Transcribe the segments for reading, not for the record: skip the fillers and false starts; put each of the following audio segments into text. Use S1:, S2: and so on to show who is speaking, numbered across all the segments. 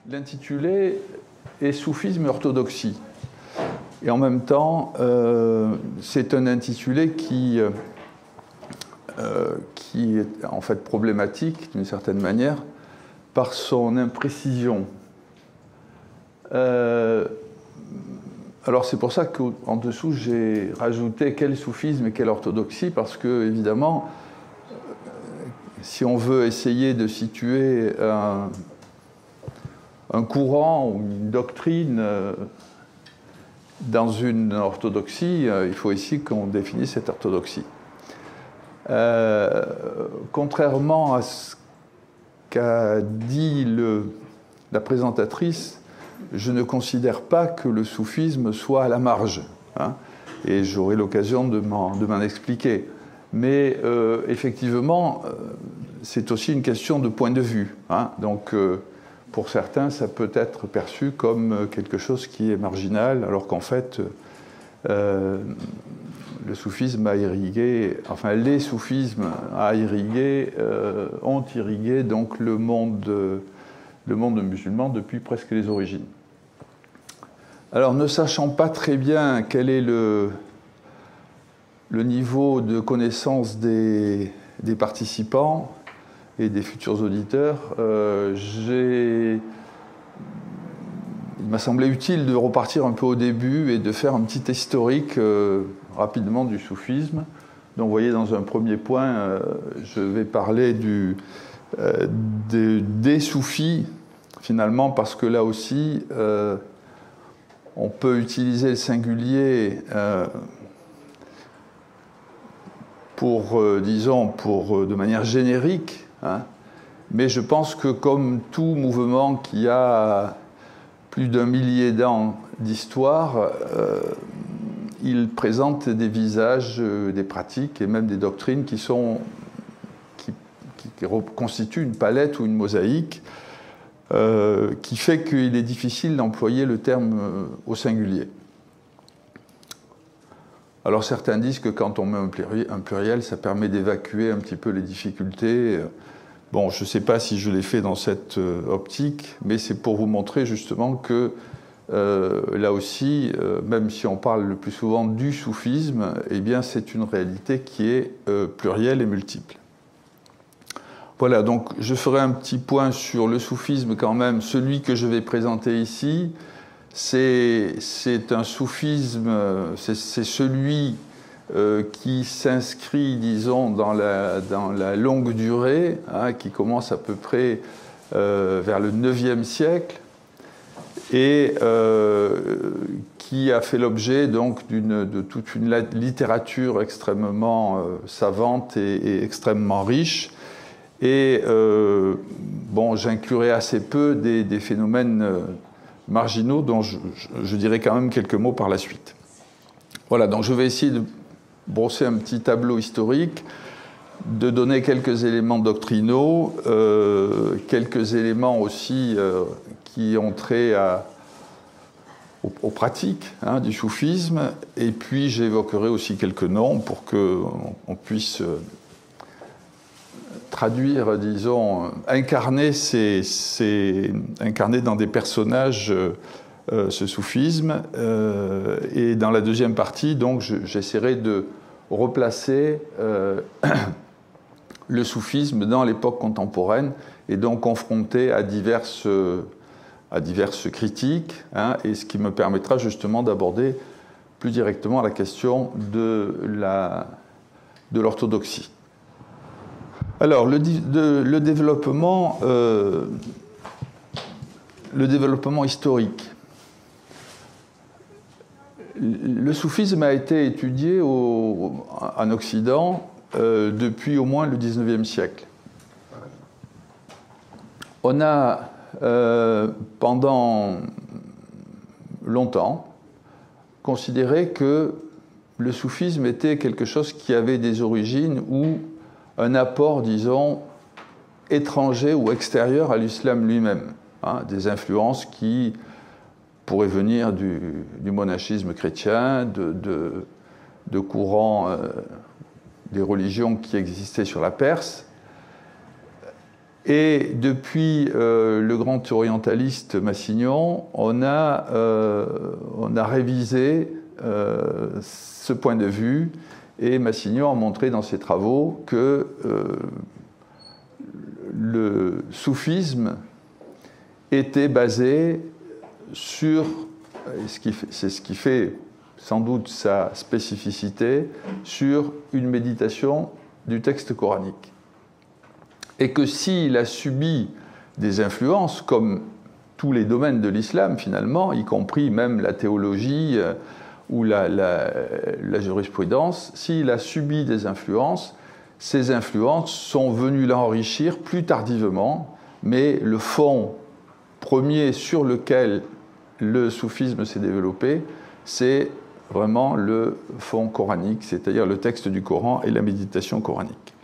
S1: L'intitulé est Soufisme et orthodoxie. Et en même temps, c'est un intitulé qui est en fait problématique d'une certaine manière par son imprécision. Alors c'est pour ça qu'en dessous j'ai rajouté quel soufisme et quelle orthodoxie, parce que évidemment, si on veut essayer de situer un courant ou une doctrine dans une orthodoxie, il faut ici qu'on définisse cette orthodoxie. Contrairement à ce qu'a dit la présentatrice, je ne considère pas que le soufisme soit à la marge, hein, et j'aurai l'occasion de m'en expliquer. Mais effectivement, c'est aussi une question de point de vue, hein, donc pour certains, ça peut être perçu comme quelque chose qui est marginal, alors qu'en fait, le soufisme a irrigué, enfin les soufismes ont irrigué donc le monde musulman depuis presque les origines. Alors, ne sachant pas très bien quel est le niveau de connaissance des participants et des futurs auditeurs, il m'a semblé utile de repartir un peu au début et de faire un petit historique rapidement du soufisme. Donc vous voyez, dans un premier point, je vais parler des soufis, finalement, parce que là aussi, on peut utiliser le singulier de manière générique, hein, mais je pense que comme tout mouvement qui a plus d'1 millier d'ans d'histoire, il présente des visages, des pratiques et même des doctrines qui constituent une palette ou une mosaïque qui fait qu'il est difficile d'employer le terme au singulier. Alors certains disent que quand on met un pluriel, ça permet d'évacuer un petit peu les difficultés. Bon, je ne sais pas si je l'ai fait dans cette optique, mais c'est pour vous montrer justement que là aussi, même si on parle le plus souvent du soufisme, eh bien c'est une réalité qui est plurielle et multiple. Voilà, donc je ferai un petit point sur le soufisme quand même. Celui que je vais présenter ici, c'est un soufisme, c'est celui qui s'inscrit, disons, dans la longue durée, hein, qui commence à peu près vers le IXe siècle, et qui a fait l'objet donc de toute une littérature extrêmement savante et extrêmement riche. Et bon, j'inclurai assez peu des phénomènes marginaux dont je dirai quand même quelques mots par la suite. Voilà, donc je vais essayer de brosser un petit tableau historique, de donner quelques éléments doctrinaux, quelques éléments aussi qui ont trait aux pratiques, hein, du soufisme, et puis j'évoquerai aussi quelques noms pour qu'on puisse traduire, disons, incarner dans des personnages ce soufisme. Et dans la deuxième partie, donc, j'essaierai de replacer le soufisme dans l'époque contemporaine et donc confronté à diverses critiques, hein, et ce qui me permettra justement d'aborder plus directement la question de l'orthodoxie. Alors, le développement historique. Le soufisme a été étudié en Occident depuis au moins le XIXe siècle. On a, pendant longtemps, considéré que le soufisme était quelque chose qui avait des origines ou un apport, disons, étranger ou extérieur à l'islam lui-même, hein, des influences qui pourraient venir du monachisme chrétien, de courants des religions qui existaient sur la Perse. Et depuis le grand orientaliste Massignon, on a révisé ce point de vue, et Massignon a montré dans ses travaux que le soufisme était basé sur, c'est ce qui fait sans doute sa spécificité, sur une méditation du texte coranique. Et que s'il a subi des influences, comme tous les domaines de l'islam finalement, y compris même la théologie ou la jurisprudence, s'il a subi des influences, ces influences sont venues l'enrichir plus tardivement, mais le fond premier sur lequel le soufisme s'est développé, c'est vraiment le fond coranique, c'est-à-dire le texte du Coran et la méditation coranique.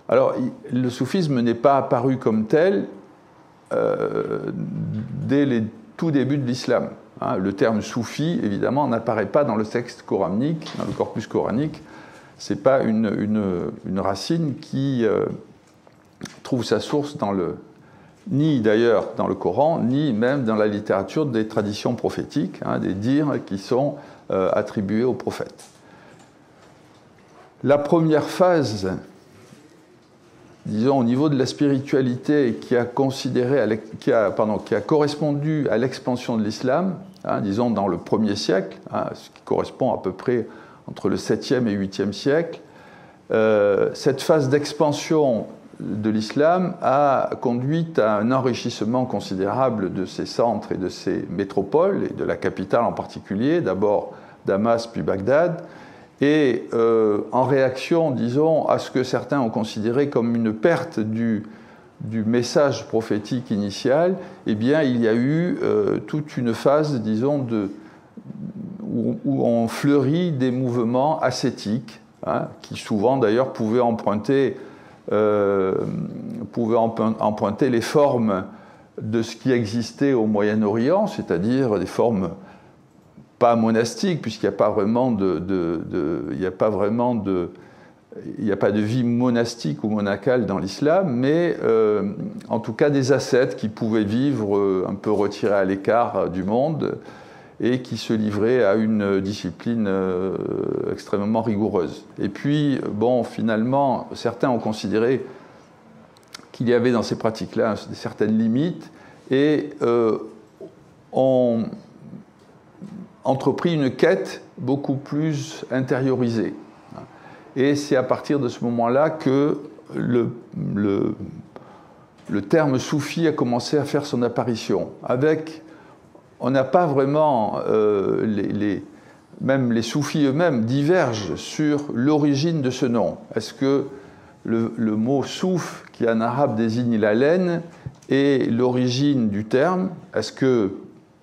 S1: Alors, le soufisme n'est pas apparu comme tel dès les tout débuts de l'islam. Hein. Le terme soufi, évidemment, n'apparaît pas dans le texte coranique, dans le corpus coranique. Ce n'est pas une racine qui trouve sa source ni d'ailleurs dans le Coran, ni même dans la littérature des traditions prophétiques, hein, des dires qui sont attribués aux prophètes. La première phase, disons, au niveau de la spiritualité qui a correspondu à l'expansion de l'islam, hein, disons dans le 1er siècle, hein, ce qui correspond à peu près entre le 7e et 8e siècle, cette phase d'expansion de l'islam a conduit à un enrichissement considérable de ces centres et de ces métropoles, et de la capitale en particulier, d'abord Damas puis Bagdad, et en réaction, disons, à ce que certains ont considéré comme une perte du message prophétique initial, eh bien, il y a eu toute une phase, disons, où on fleurit des mouvements ascétiques, hein, qui souvent, d'ailleurs, pouvaient emprunter les formes de ce qui existait au Moyen-Orient, c'est-à-dire des formes pas monastiques, puisqu'il n'y a pas vraiment il n'y a pas de vie monastique ou monacale dans l'islam, mais en tout cas des ascètes qui pouvaient vivre un peu retirés à l'écart du monde et qui se livraient à une discipline extrêmement rigoureuse. Et puis, bon, finalement, certains ont considéré qu'il y avait dans ces pratiques-là certaines limites et ont entrepris une quête beaucoup plus intériorisée. Et c'est à partir de ce moment-là que le terme soufi a commencé à faire son apparition. On n'a pas vraiment, même les soufis eux-mêmes divergent sur l'origine de ce nom. Est-ce que le mot souf, qui en arabe désigne la laine, est l'origine du terme? Est-ce que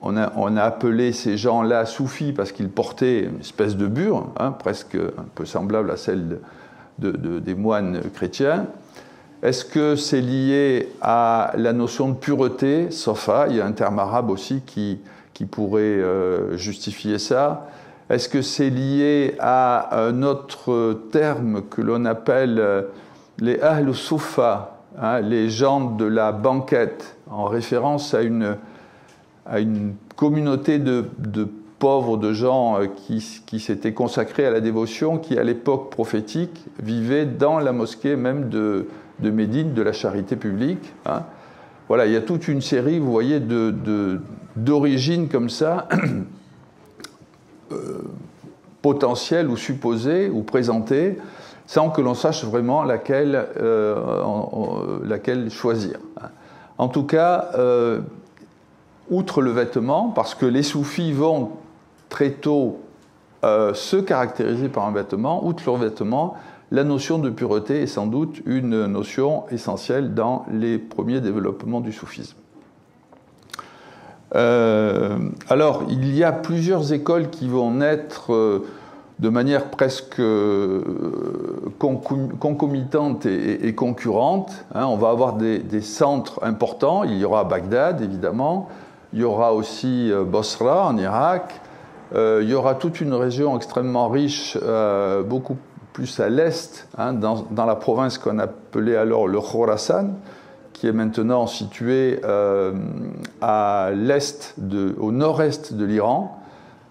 S1: on a appelé ces gens-là soufis parce qu'ils portaient une espèce de bure, hein, presque un peu semblable à celle des moines chrétiens? Est-ce que c'est lié à la notion de pureté, sofa? Il y a un terme arabe aussi qui pourrait justifier ça. Est-ce que c'est lié à un autre terme que l'on appelle les ahl soufa, hein, les gens de la banquette, en référence à une communauté de pauvres, de gens qui s'étaient consacrés à la dévotion, qui à l'époque prophétique vivaient dans la mosquée même de Médine, de la charité publique. Hein. Voilà, il y a toute une série, vous voyez, d'origines comme ça, potentielles ou supposées ou présentées, sans que l'on sache vraiment laquelle choisir. En tout cas, outre le vêtement, parce que les soufis vont très tôt se caractériser par un vêtement, outre leur vêtement, la notion de pureté est sans doute une notion essentielle dans les premiers développements du soufisme. Alors, il y a plusieurs écoles qui vont naître de manière presque concomitante et concurrente. Hein, on va avoir des centres importants. Il y aura Bagdad, évidemment. Il y aura aussi Bosra, en Irak. Il y aura toute une région extrêmement riche, beaucoup plus à l'est, hein, dans la province qu'on appelait alors le Khorasan, qui est maintenant situé à l'est, au nord-est de l'Iran,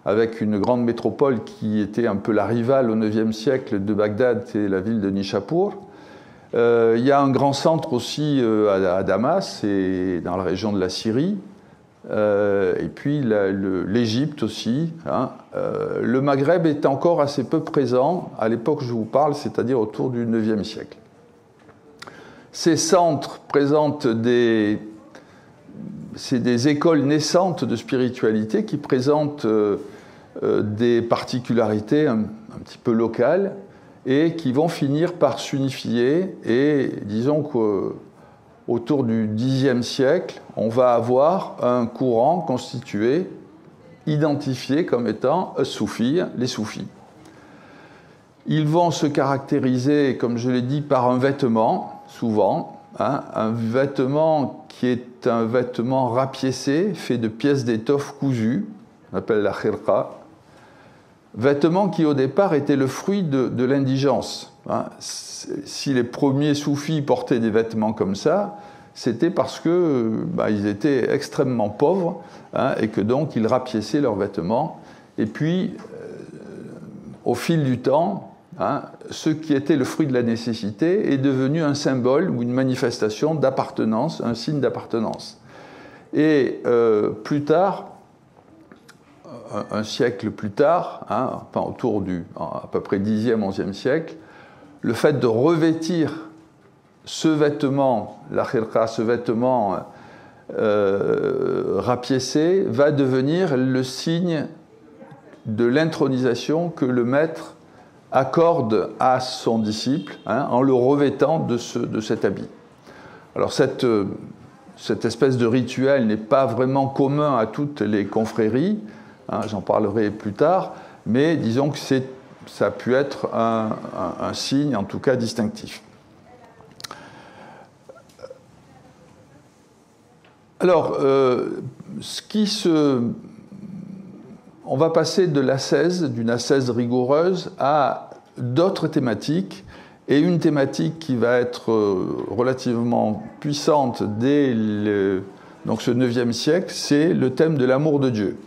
S1: avec une grande métropole qui était un peu la rivale au IXe siècle de Bagdad, c'est la ville de Nishapur. Il y a un grand centre aussi à Damas et dans la région de la Syrie. Et puis l'Égypte aussi. Hein. Le Maghreb est encore assez peu présent à l'époque où je vous parle, c'est-à-dire autour du IXe siècle. Ces centres présentent des écoles naissantes de spiritualité qui présentent des particularités un petit peu locales et qui vont finir par s'unifier. Et disons qu'autour du Xe siècle, on va avoir un courant constitué, identifié comme étant les soufis. Ils vont se caractériser, comme je l'ai dit, par un vêtement, souvent, hein, un vêtement qui est un vêtement rapiécé, fait de pièces d'étoffe cousues, on appelle la khirqa, vêtement qui au départ était le fruit de l'indigence. Hein. Si les premiers soufis portaient des vêtements comme ça, c'était parce que ils étaient extrêmement pauvres, hein, et que donc ils rapiéçaient leurs vêtements. Et puis, au fil du temps, hein, ce qui était le fruit de la nécessité est devenu un symbole ou une manifestation d'appartenance, un signe d'appartenance. Et plus tard, un siècle plus tard, hein, enfin autour à peu près 10e, 11e siècle, le fait de revêtir ce vêtement, la khirqa, ce vêtement rapiécé, va devenir le signe de l'intronisation que le maître accorde à son disciple, hein, en le revêtant de cet habit. Alors cette espèce de rituel n'est pas vraiment commun à toutes les confréries, hein, j'en parlerai plus tard, mais disons que ça a pu être un signe, en tout cas distinctif. Alors, on va passer de l'ascèse, d'une ascèse rigoureuse, à d'autres thématiques, et une thématique qui va être relativement puissante dès donc ce IXe siècle, c'est le thème de l'amour de Dieu,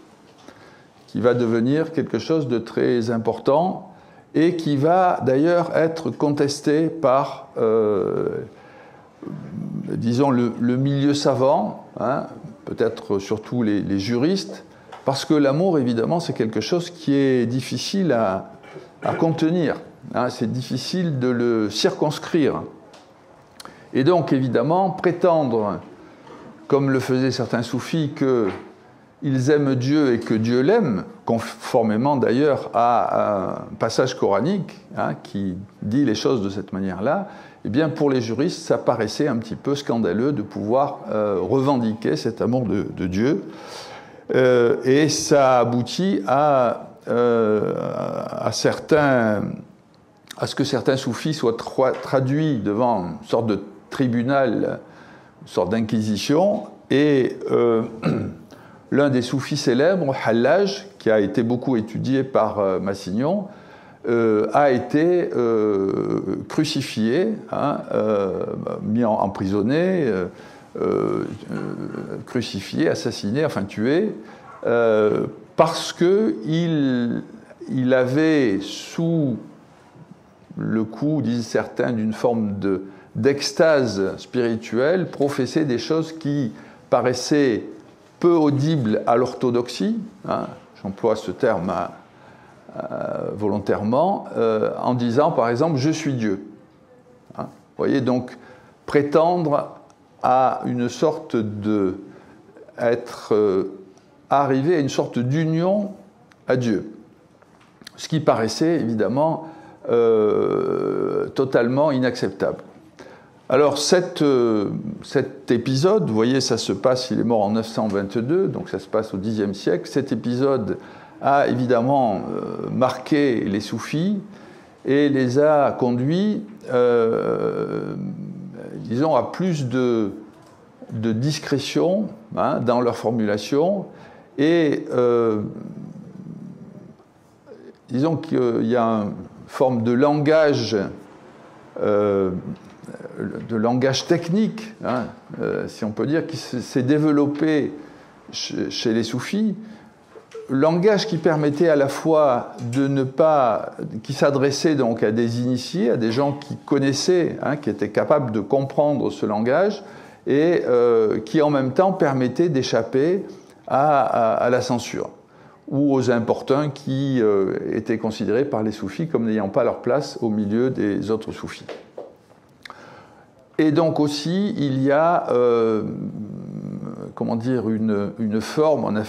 S1: qui va devenir quelque chose de très important et qui va d'ailleurs être contesté par, disons, le milieu savant, hein, peut-être surtout les juristes, parce que l'amour, évidemment, c'est quelque chose qui est difficile à contenir, hein, c'est difficile de le circonscrire. Et donc, évidemment, prétendre, comme le faisaient certains soufis, qu'ils aiment Dieu et que Dieu l'aime, conformément d'ailleurs à un passage coranique, hein, qui dit les choses de cette manière-là, eh bien, pour les juristes, ça paraissait un petit peu scandaleux de pouvoir revendiquer cet amour de Dieu. Et ça aboutit à ce que certains soufis soient traduits devant une sorte de tribunal, une sorte d'inquisition, et l'un des soufis célèbres, Hallaj, qui a été beaucoup étudié par Massignon, a été crucifié, hein, emprisonné, crucifié, assassiné, enfin tué, parce qu'il avait, sous le coup, disent certains, d'une forme d'extase spirituelle, professé des choses qui paraissaient peu audibles à l'orthodoxie, hein, j'emploie ce terme volontairement, en disant par exemple « je suis Dieu ». Hein, vous voyez, donc prétendre à une sorte arriver à une sorte d'union à Dieu. Ce qui paraissait évidemment totalement inacceptable. Alors cet épisode, vous voyez, ça se passe, il est mort en 922, donc ça se passe au Xe siècle. Cet épisode a évidemment marqué les soufis et les a conduits, disons, à plus de discrétion, hein, dans leur formulation, et disons qu'il y a une forme de langage langage technique, hein, si on peut dire, qui s'est développé chez les soufis, langage qui permettait à la fois de ne pas, qui s'adressait donc à des initiés, à des gens qui connaissaient, hein, qui étaient capables de comprendre ce langage, et qui en même temps permettait d'échapper à la censure ou aux importuns qui étaient considérés par les soufis comme n'ayant pas leur place au milieu des autres soufis. Et donc aussi, il y a comment dire, une forme, on a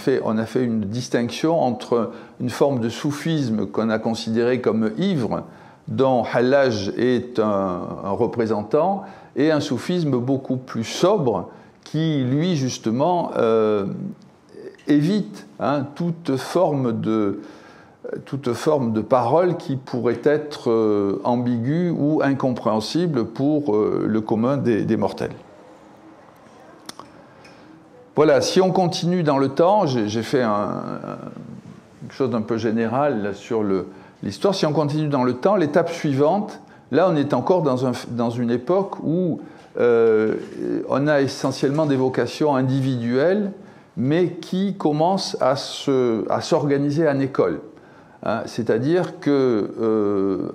S1: fait une distinction entre une forme de soufisme qu'on a considéré comme ivre, dont Hallaj est un représentant, et un soufisme beaucoup plus sobre, qui, lui, justement, évite, hein, toute forme de parole qui pourrait être ambiguë ou incompréhensible pour le commun des mortels. Voilà, si on continue dans le temps, j'ai fait quelque chose d'un peu général là, sur l'histoire. Si on continue dans le temps, l'étape suivante, là on est encore dans une époque où on a essentiellement des vocations individuelles, mais qui commencent à s'organiser en école. Hein, c'est-à-dire que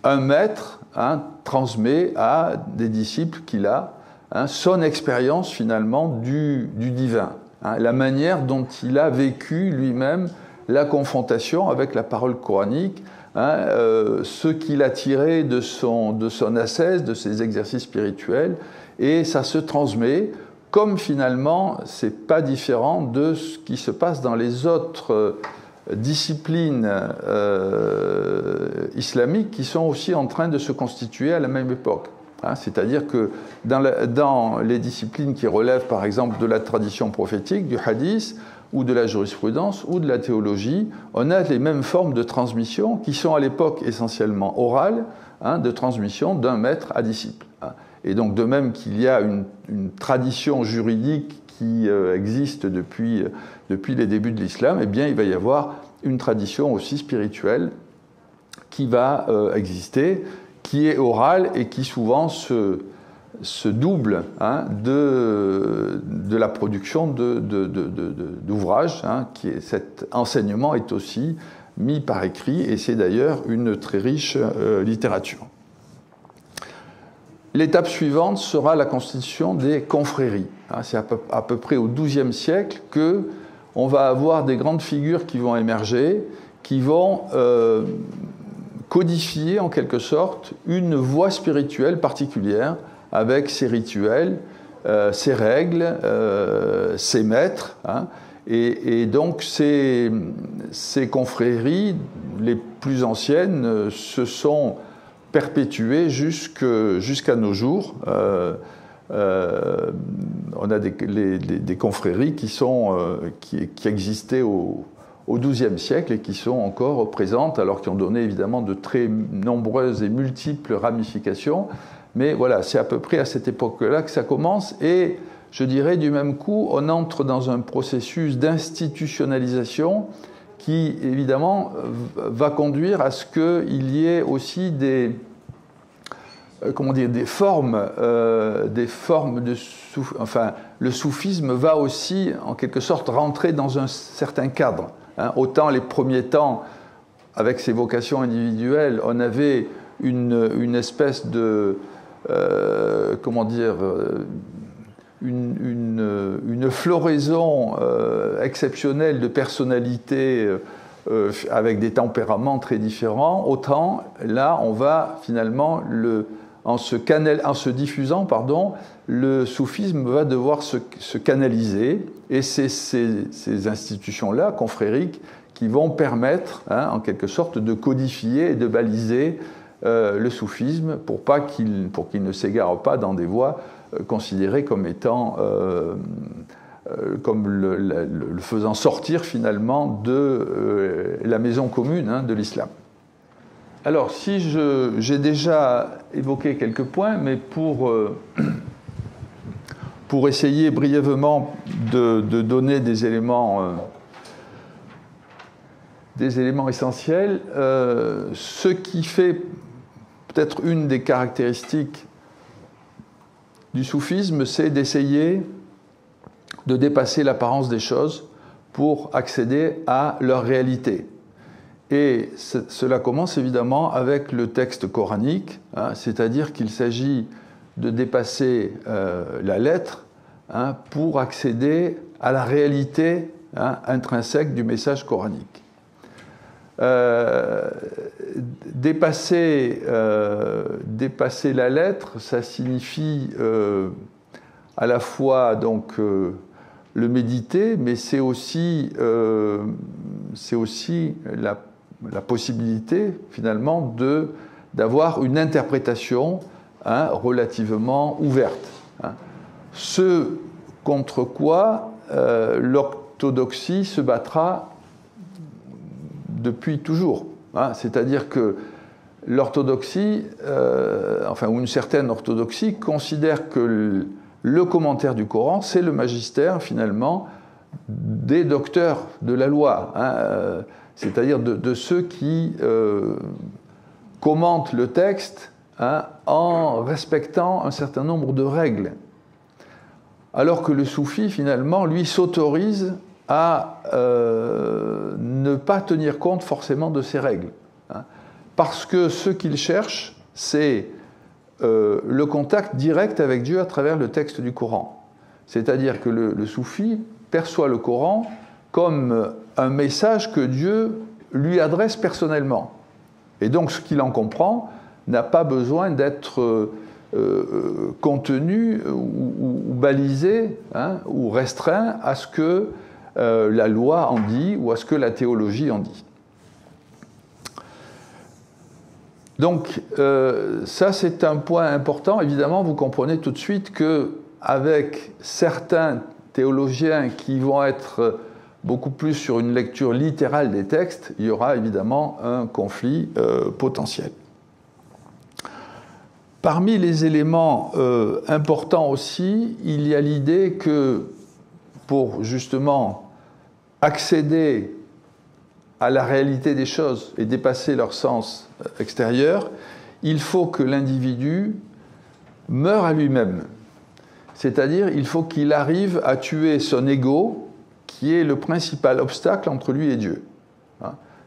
S1: un maître, hein, transmet à des disciples qu'il a, hein, son expérience finalement du divin, hein, la manière dont il a vécu lui-même la confrontation avec la parole coranique, hein, ce qu'il a tiré de son ascèse, de ses exercices spirituels, et ça se transmet, comme finalement c'est pas différent de ce qui se passe dans les autres disciplines islamiques qui sont aussi en train de se constituer à la même époque. Hein, c'est-à-dire que dans les disciplines qui relèvent par exemple de la tradition prophétique, du hadith, ou de la jurisprudence, ou de la théologie, on a les mêmes formes de transmission qui sont à l'époque essentiellement orales, hein, de transmission d'un maître à disciple. Hein. Et donc de même qu'il y a une tradition juridique qui existe depuis les débuts de l'islam, eh bien il va y avoir une tradition aussi spirituelle qui va exister, qui est orale et qui souvent se double, hein, de la production d'ouvrages. Hein, cet enseignement est aussi mis par écrit, et c'est d'ailleurs une très riche littérature. L'étape suivante sera la constitution des confréries. Hein, c'est à peu près au XIIe siècle qu'on va avoir des grandes figures qui vont émerger, qui vont codifier en quelque sorte une voie spirituelle particulière, avec ses rituels, ses règles, ses maîtres. Hein, et donc ces confréries, les plus anciennes, se sont perpétuées jusqu'à nos jours. On a des confréries qui existaient au XIIe siècle et qui sont encore présentes, alors qui ont donné évidemment de très nombreuses et multiples ramifications. Mais voilà, c'est à peu près à cette époque-là que ça commence, et je dirais du même coup, on entre dans un processus d'institutionnalisation qui, évidemment, va conduire à ce qu'il y ait aussi des formes enfin, le soufisme va aussi, en quelque sorte, rentrer dans un certain cadre. Hein. Autant les premiers temps, avec ses vocations individuelles, on avait une espèce de une floraison exceptionnelle de personnalités avec des tempéraments très différents, autant là on va finalement, en se diffusant, le soufisme va devoir se canaliser, et c'est ces institutions-là, confrériques, qui vont permettre, hein, en quelque sorte, de codifier et de baliser le soufisme pour qu'il ne s'égare pas dans des voies considérées comme étant comme le faisant sortir finalement de la maison commune, hein, de l'islam. Alors, si j'ai déjà évoqué quelques points, mais pour essayer brièvement de donner des éléments essentiels, ce qui fait peut-être une des caractéristiques du soufisme, c'est d'essayer de dépasser l'apparence des choses pour accéder à leur réalité. Et cela commence évidemment avec le texte coranique, hein, c'est-à-dire qu'il s'agit de dépasser la lettre, hein, pour accéder à la réalité, hein, intrinsèque du message coranique. Dépasser la lettre, ça signifie à la fois donc, le méditer, mais c'est aussi la possibilité finalement d'avoir une interprétation, hein, relativement ouverte, hein. Ce contre quoi l'orthodoxie se battra depuis toujours, hein. C'est-à-dire que l'orthodoxie, ou une certaine orthodoxie, considère que le commentaire du Coran, c'est le magistère, finalement, des docteurs de la loi, hein, c'est-à-dire de ceux qui commentent le texte, hein, en respectant un certain nombre de règles. Alors que le soufi, finalement, lui, s'autorise à ne pas tenir compte forcément de ces règles, hein, parce que ce qu'il cherche, c'est le contact direct avec Dieu à travers le texte du Coran. C'est-à-dire que le soufi perçoit le Coran comme un message que Dieu lui adresse personnellement. Et donc ce qu'il en comprend n'a pas besoin d'être contenu ou balisé, hein, ou restreint à ce que la loi en dit ou à ce que la théologie en dit. Donc ça, c'est un point important. Évidemment, vous comprenez tout de suite qu'avec certains théologiens qui vont être beaucoup plus sur une lecture littérale des textes, il y aura évidemment un conflit potentiel. Parmi les éléments importants aussi, il y a l'idée que pour justement accéder à la réalité des choses et dépasser leur sens extérieur, il faut que l'individu meure à lui-même. C'est-à-dire, il faut qu'il arrive à tuer son ego, qui est le principal obstacle entre lui et Dieu.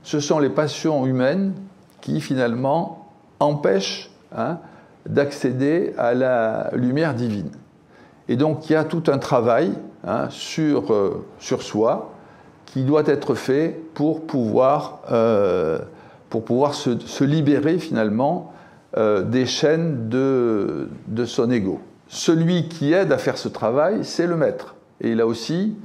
S1: Ce sont les passions humaines qui, finalement, empêchent, hein, d'accéder à la lumière divine. Et donc, il y a tout un travail, hein, sur soi qui doit être fait pour pouvoir se libérer, finalement, des chaînes de son ego. Celui qui aide à faire ce travail, c'est le maître. Et là aussi,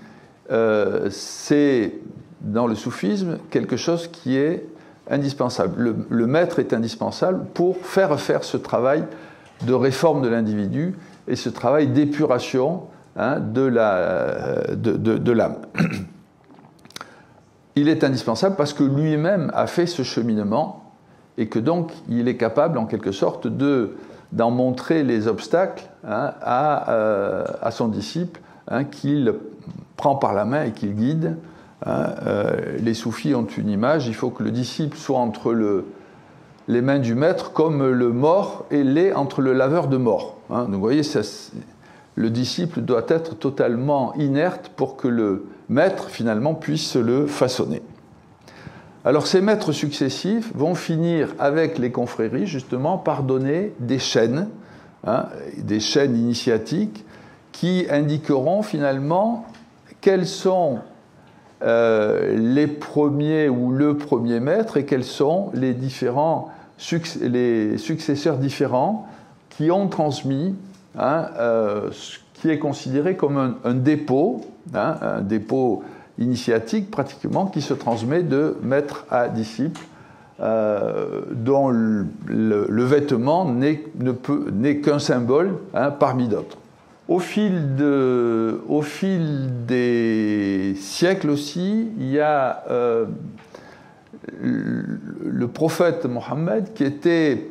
S1: c'est, dans le soufisme, quelque chose qui est indispensable. Le maître est indispensable pour faire ce travail de réforme de l'individu et ce travail d'épuration, hein, de l'âme. Il est indispensable parce que lui-même a fait ce cheminement et que donc il est capable, en quelque sorte, d'en montrer les obstacles, hein, à son disciple, hein, qu'il prend par la main et qu'il guide. Les soufis ont une image, il faut que le disciple soit entre les mains du maître comme le mort et l'est entre le laveur de mort. Donc vous voyez, le disciple doit être totalement inerte pour que le maître, finalement, puisse le façonner. Alors ces maîtres successifs vont finir avec les confréries, justement, par donner des chaînes, hein, des chaînes initiatiques qui indiqueront, finalement, quels sont les premiers ou le premier maître et quels sont les successeurs différents qui ont transmis, hein, ce qui est considéré comme un dépôt, hein, un dépôt initiatique pratiquement qui se transmet de maître à disciple, dont le vêtement n'est qu'un symbole, hein, parmi d'autres. Au fil des siècles aussi, il y a le prophète Mohammed qui était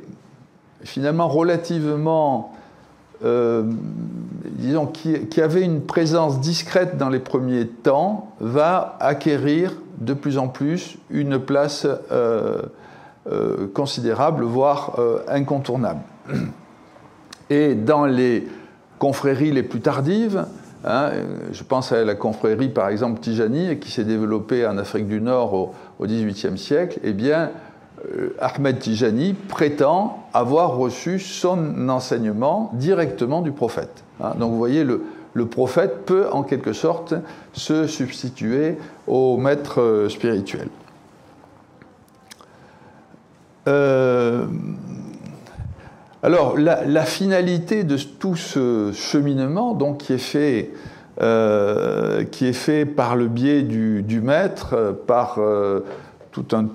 S1: finalement relativement, disons, qui avait une présence discrète dans les premiers temps, va acquérir de plus en plus une place considérable, voire incontournable. Et dans les confréries les plus tardives. Hein, je pense à la confrérie, par exemple, Tijani, qui s'est développée en Afrique du Nord au XVIIIe siècle. Eh bien, Ahmed Tijani prétend avoir reçu son enseignement directement du prophète. Hein, donc, vous voyez, le prophète peut, en quelque sorte, se substituer au maître spirituel. Alors, la finalité de tout ce cheminement, donc, qui est fait par le biais du maître, par tout un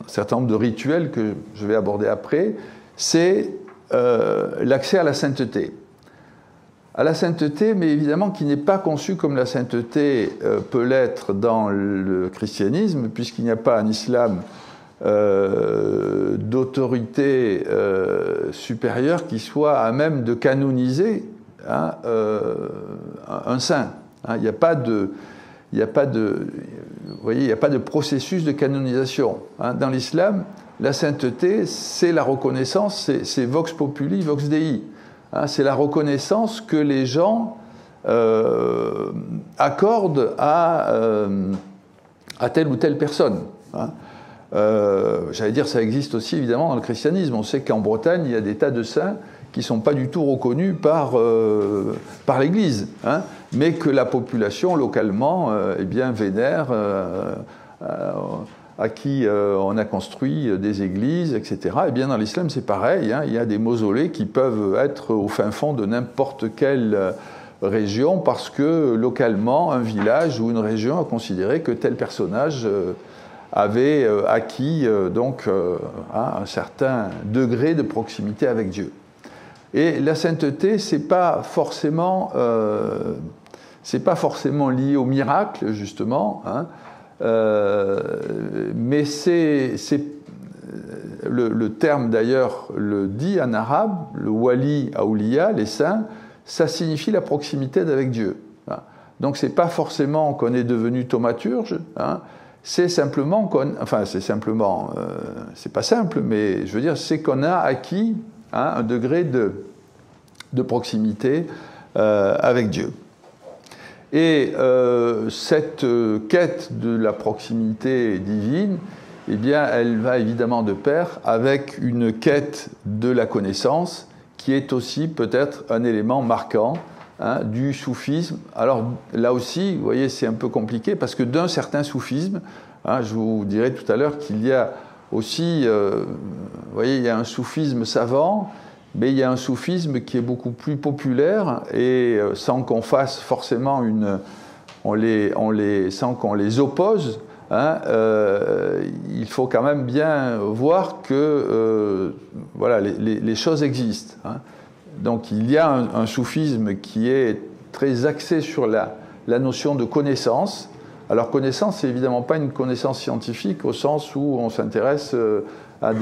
S1: certain nombre de rituels que je vais aborder après, c'est l'accès à la sainteté. À la sainteté, mais évidemment qui n'est pas conçue comme la sainteté peut l'être dans le christianisme, puisqu'il n'y a pas un islam d'autorité supérieure qui soit à même de canoniser hein, un saint. Hein, il n'y a pas de, vous voyez, il n'y a pas de processus de canonisation. Hein. Dans l'islam, la sainteté, c'est la reconnaissance, c'est vox populi, vox dei. Hein, c'est la reconnaissance que les gens accordent à telle ou telle personne. Hein. J'allais dire, ça existe aussi évidemment dans le christianisme. On sait qu'en Bretagne, il y a des tas de saints qui ne sont pas du tout reconnus par l'Église, hein, mais que la population localement eh bien, vénère, à qui on a construit des églises, etc. Et bien dans l'islam, c'est pareil, hein, il y a des mausolées qui peuvent être au fin fond de n'importe quelle région parce que localement, un village ou une région a considéré que tel personnage avait acquis donc un certain degré de proximité avec Dieu. Et la sainteté, c'est pas forcément lié au miracle justement, hein, mais le terme d'ailleurs le dit en arabe, le wali awliya, les saints, ça signifie la proximité avec Dieu. Hein. Donc c'est pas forcément qu'on est devenu thaumaturge, hein, c'est simplement c'est pas simple, mais je veux dire, c'est qu'on a acquis hein, un degré de proximité avec Dieu. Et cette quête de la proximité divine, eh bien, elle va évidemment de pair avec une quête de la connaissance, qui est aussi peut-être un élément marquant hein, du soufisme. Alors là aussi, vous voyez, c'est un peu compliqué parce que d'un certain soufisme, hein, je vous dirai tout à l'heure qu'il y a aussi, vous voyez, il y a un soufisme savant, mais il y a un soufisme qui est beaucoup plus populaire et sans qu'on fasse forcément sans qu'on les oppose. Hein, il faut quand même bien voir que voilà, les choses existent. Hein. Donc il y a un soufisme qui est très axé sur la notion de connaissance. Alors connaissance, c'est évidemment pas une connaissance scientifique au sens où on s'intéresse à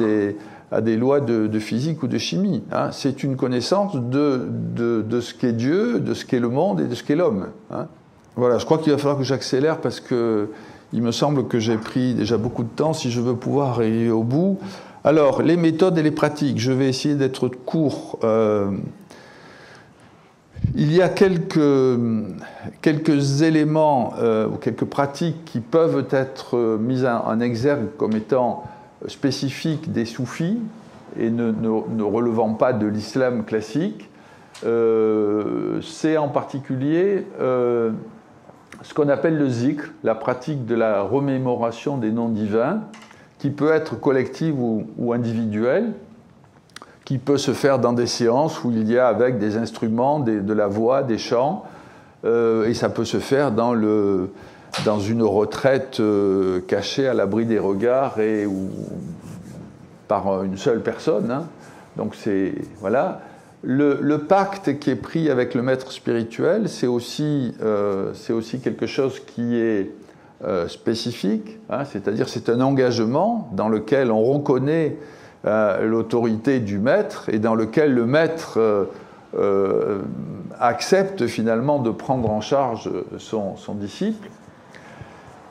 S1: des lois de physique ou de chimie. Hein. C'est une connaissance de ce qu'est Dieu, de ce qu'est le monde et de ce qu'est l'homme. Hein. Voilà, je crois qu'il va falloir que j'accélère parce que il me semble que j'ai pris déjà beaucoup de temps si je veux pouvoir arriver au bout. Alors, les méthodes et les pratiques, je vais essayer d'être court. Il y a quelques éléments ou quelques pratiques qui peuvent être mises en exergue comme étant spécifiques des soufis et ne relevant pas de l'islam classique. C'est en particulier ce qu'on appelle le zikr, la pratique de la remémoration des noms divins, qui peut être collective ou individuelle, qui peut se faire dans des séances où il y a avec des instruments, de la voix, des chants, et ça peut se faire dans une retraite cachée à l'abri des regards ou par une seule personne. Hein. Donc c'est voilà. Le pacte qui est pris avec le maître spirituel, c'est aussi quelque chose qui est spécifique, hein, c'est-à-dire c'est un engagement dans lequel on reconnaît l'autorité du maître et dans lequel le maître accepte finalement de prendre en charge son disciple.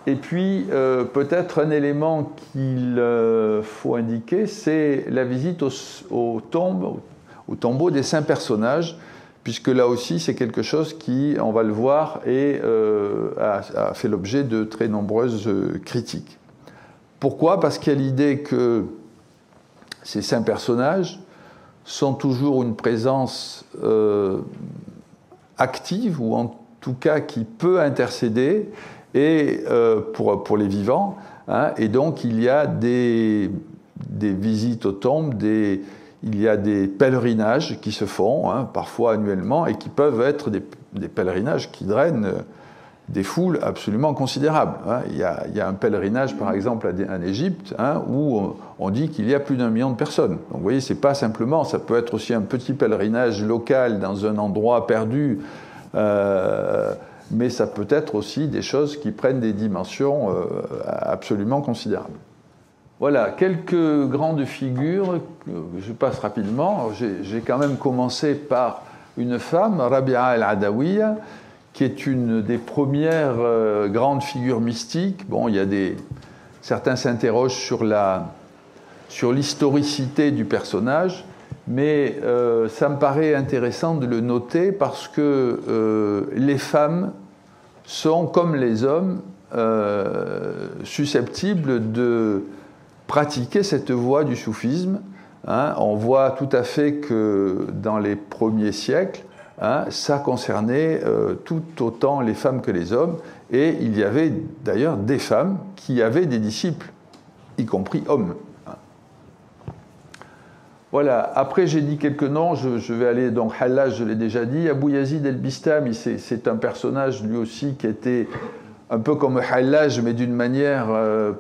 S1: Et puis peut-être un élément qu'il faut indiquer, c'est la visite aux tombeaux des saints personnages, puisque là aussi c'est quelque chose qui, on va le voir, a fait l'objet de très nombreuses critiques. Pourquoi? Parce qu'il y a l'idée que ces saints personnages sont toujours une présence active, ou en tout cas qui peut intercéder pour les vivants, hein, et donc il y a des visites aux tombes, il y a des pèlerinages qui se font, hein, parfois annuellement, et qui peuvent être des pèlerinages qui drainent des foules absolument considérables. Hein. Il y a un pèlerinage, par exemple, en Égypte, hein, où on dit qu'il y a plus d'1 million de personnes. Donc vous voyez, c'est pas simplement, ça peut être aussi un petit pèlerinage local dans un endroit perdu, mais ça peut être aussi des choses qui prennent des dimensions absolument considérables. Voilà, quelques grandes figures, je passe rapidement. J'ai quand même commencé par une femme, Rabi'a al-Adawiya, qui est une des premières grandes figures mystiques. Bon, certains s'interrogent sur l'historicité du personnage, mais ça me paraît intéressant de le noter parce que les femmes sont, comme les hommes, susceptibles de pratiquer cette voie du soufisme. Hein. On voit tout à fait que dans les premiers siècles, hein, ça concernait tout autant les femmes que les hommes, et il y avait d'ailleurs des femmes qui avaient des disciples, y compris hommes. Voilà, après j'ai dit quelques noms, je vais aller, donc Hallaj, je l'ai déjà dit, Abou Yazid el-Bistami, c'est un personnage lui aussi qui était un peu comme Hallaj, mais d'une manière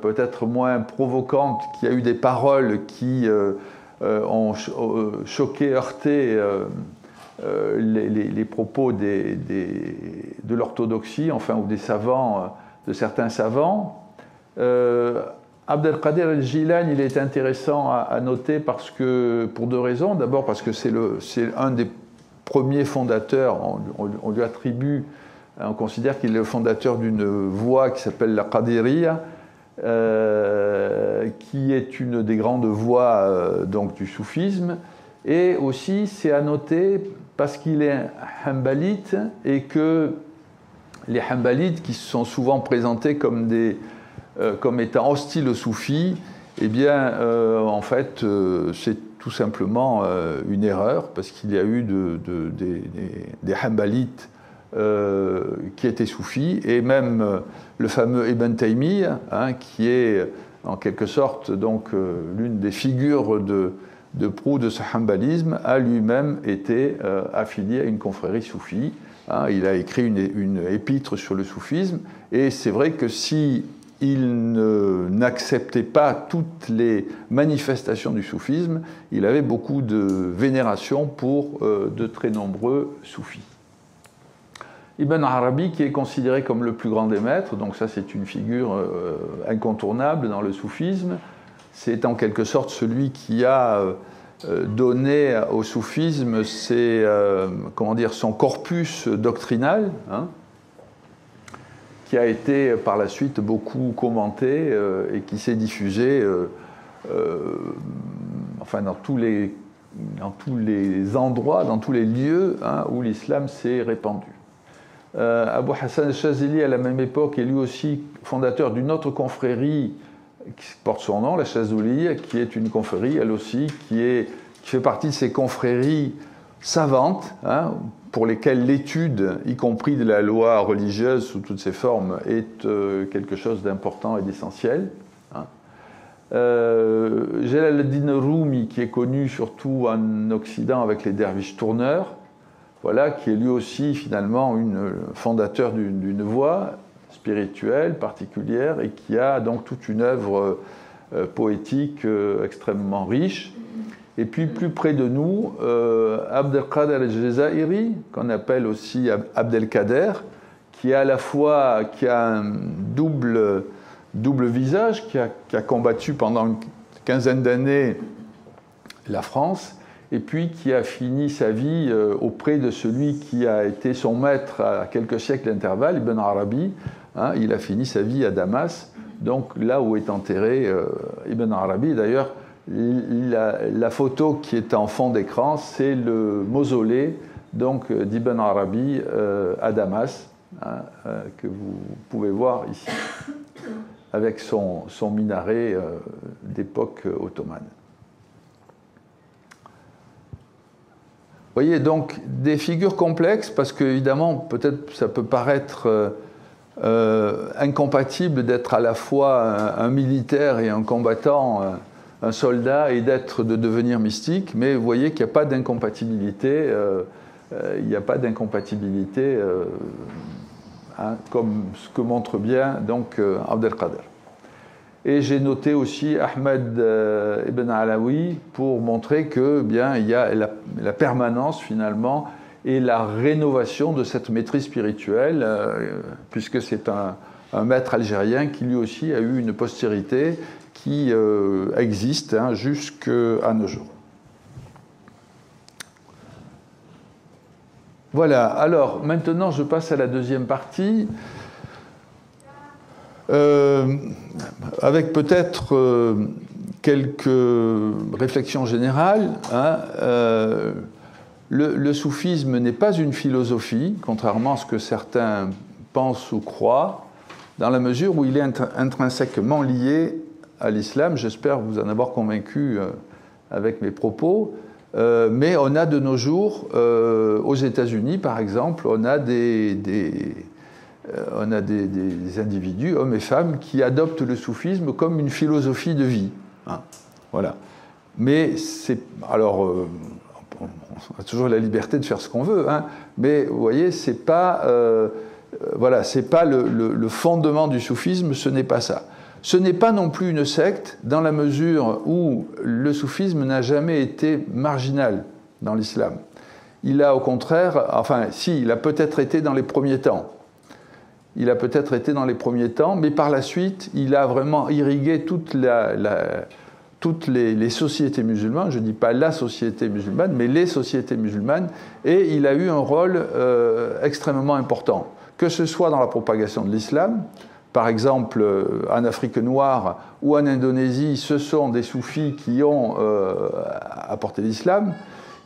S1: peut-être moins provocante, qui a eu des paroles qui ont choqué, heurté les propos de l'orthodoxie, enfin, ou des savants, de certains savants. Abd el-Qadir el-Jilani, il est intéressant à noter pour 2 raisons. D'abord parce que c'est un des premiers fondateurs, on lui attribue, on considère qu'il est le fondateur d'une voie qui s'appelle la Qadiriyya, qui est une des grandes voies donc, du soufisme. Et aussi, c'est à noter parce qu'il est hanbalite et que les hanbalites, qui se sont souvent présentés comme étant hostiles aux soufis, eh bien, en fait, c'est tout simplement une erreur, parce qu'il y a eu des hanbalites qui étaient soufis, et même le fameux Ibn Taymiyyah, hein, qui est en quelque sorte donc l'une des figures de proue de ce hanbalisme, a lui-même été affilié à une confrérie soufie. Hein, il a écrit une épître sur le soufisme, et c'est vrai que si il n'acceptait pas toutes les manifestations du soufisme, il avait beaucoup de vénération pour de très nombreux soufis. Ibn Arabi, qui est considéré comme le plus grand des maîtres, donc ça c'est une figure incontournable dans le soufisme, c'est en quelque sorte celui qui a donné au soufisme son corpus doctrinal, hein, qui a été par la suite beaucoup commenté et qui s'est diffusé enfin, dans tous les endroits, dans tous les lieux, hein, où l'islam s'est répandu. Abu Hassan al-Chazili, à la même époque, est lui aussi fondateur d'une autre confrérie qui porte son nom, la Chazouliya, qui est une confrérie, elle aussi, qui fait partie de ces confréries savantes, hein, pour lesquelles l'étude, y compris de la loi religieuse sous toutes ses formes, est quelque chose d'important et d'essentiel. Hein. Jalal ad-Din Rumi, qui est connu surtout en Occident avec les derviches tourneurs, voilà, qui est lui aussi finalement fondateur d'une voie spirituelle particulière et qui a donc toute une œuvre poétique extrêmement riche. Et puis plus près de nous, Abd el-Qadir al-Jazairi, qu'on appelle aussi Abd el-Qadir, qui a un double visage, qui a combattu pendant une quinzaine d'années la France, et puis qui a fini sa vie auprès de celui qui a été son maître à quelques siècles d'intervalle, Ibn Arabi. Hein, il a fini sa vie à Damas, donc là où est enterré Ibn Arabi. D'ailleurs, la photo qui est en fond d'écran, c'est le mausolée donc d'Ibn Arabi à Damas, hein, que vous pouvez voir ici, avec son minaret d'époque ottomane. Vous voyez, donc, des figures complexes, parce qu'évidemment, peut-être ça peut paraître incompatible d'être à la fois un militaire et un combattant, un soldat, et de devenir mystique, mais vous voyez qu'il n'y a pas d'incompatibilité, hein, comme ce que montre bien donc Abdelkader. Et j'ai noté aussi Ahmed Ibn Alawi pour montrer que bien il y a la permanence finalement et la rénovation de cette maîtrise spirituelle, puisque c'est un maître algérien qui lui aussi a eu une postérité qui existe hein, jusqu'à nos jours. Voilà, alors maintenant je passe à la deuxième partie. Avec peut-être quelques réflexions générales. Hein, le soufisme n'est pas une philosophie, contrairement à ce que certains pensent ou croient, dans la mesure où il est intrinsèquement lié à l'islam. J'espère vous en avoir convaincu avec mes propos. Mais on a de nos jours, aux États-Unis par exemple, on a des individus, hommes et femmes, qui adoptent le soufisme comme une philosophie de vie. Hein, voilà. Mais c'est... Alors, on a toujours la liberté de faire ce qu'on veut, hein, mais vous voyez, c'est pas... voilà, c'est pas le fondement du soufisme, ce n'est pas ça. Ce n'est pas non plus une secte, dans la mesure où le soufisme n'a jamais été marginal dans l'islam. Il a au contraire... Enfin, si, il a peut-être été dans les premiers temps. Il a peut-être été dans les premiers temps, mais par la suite, il a vraiment irrigué toutes les sociétés musulmanes, je ne dis pas la société musulmane, mais les sociétés musulmanes, et il a eu un rôle extrêmement important, que ce soit dans la propagation de l'islam, par exemple en Afrique noire ou en Indonésie, ce sont des soufis qui ont apporté l'islam.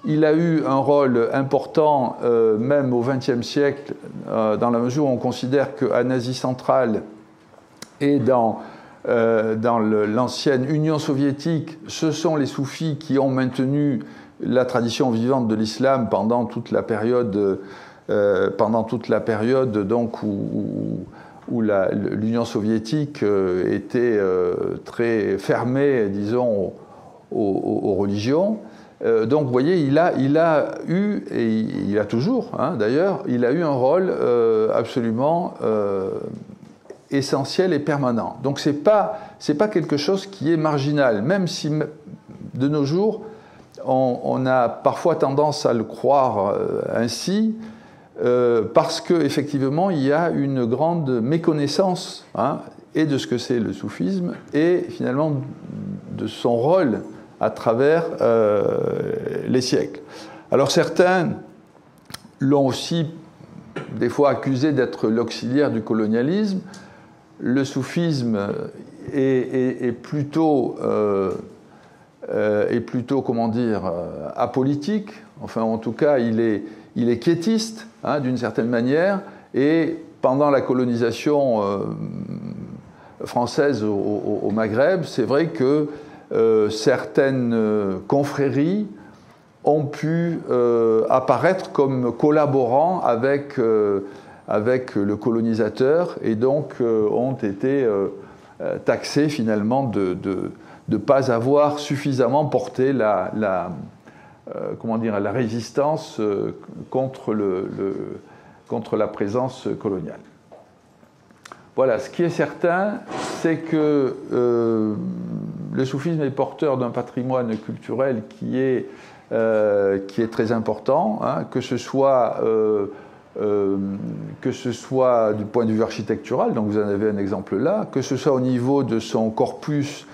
S1: Il a eu un rôle important, même au XXe siècle, dans la mesure où on considère qu'en Asie centrale et dans l'ancienne Union soviétique, ce sont les soufis qui ont maintenu la tradition vivante de l'islam pendant toute la période, donc, où l'Union soviétique était très fermée, disons, aux religions. Donc, vous voyez, il a eu, et il a toujours, hein, d'ailleurs, il a eu un rôle absolument essentiel et permanent. Donc, c'est pas quelque chose qui est marginal, même si, de nos jours, on a parfois tendance à le croire ainsi, parce qu'effectivement, il y a une grande méconnaissance hein, et de ce que c'est le soufisme, et finalement de son rôle à travers les siècles. Alors certains l'ont aussi des fois accusé d'être l'auxiliaire du colonialisme. Le soufisme est plutôt, comment dire, apolitique. Enfin, en tout cas, il est quiétiste, hein, d'une certaine manière, et pendant la colonisation française au Maghreb, c'est vrai que certaines confréries ont pu apparaître comme collaborant avec le colonisateur et donc ont été taxées finalement de ne pas avoir suffisamment porté la résistance contre la présence coloniale. Voilà, ce qui est certain, c'est que le soufisme est porteur d'un patrimoine culturel qui est très important, hein, que ce soit du point de vue architectural, donc vous en avez un exemple là, que ce soit au niveau de son corpus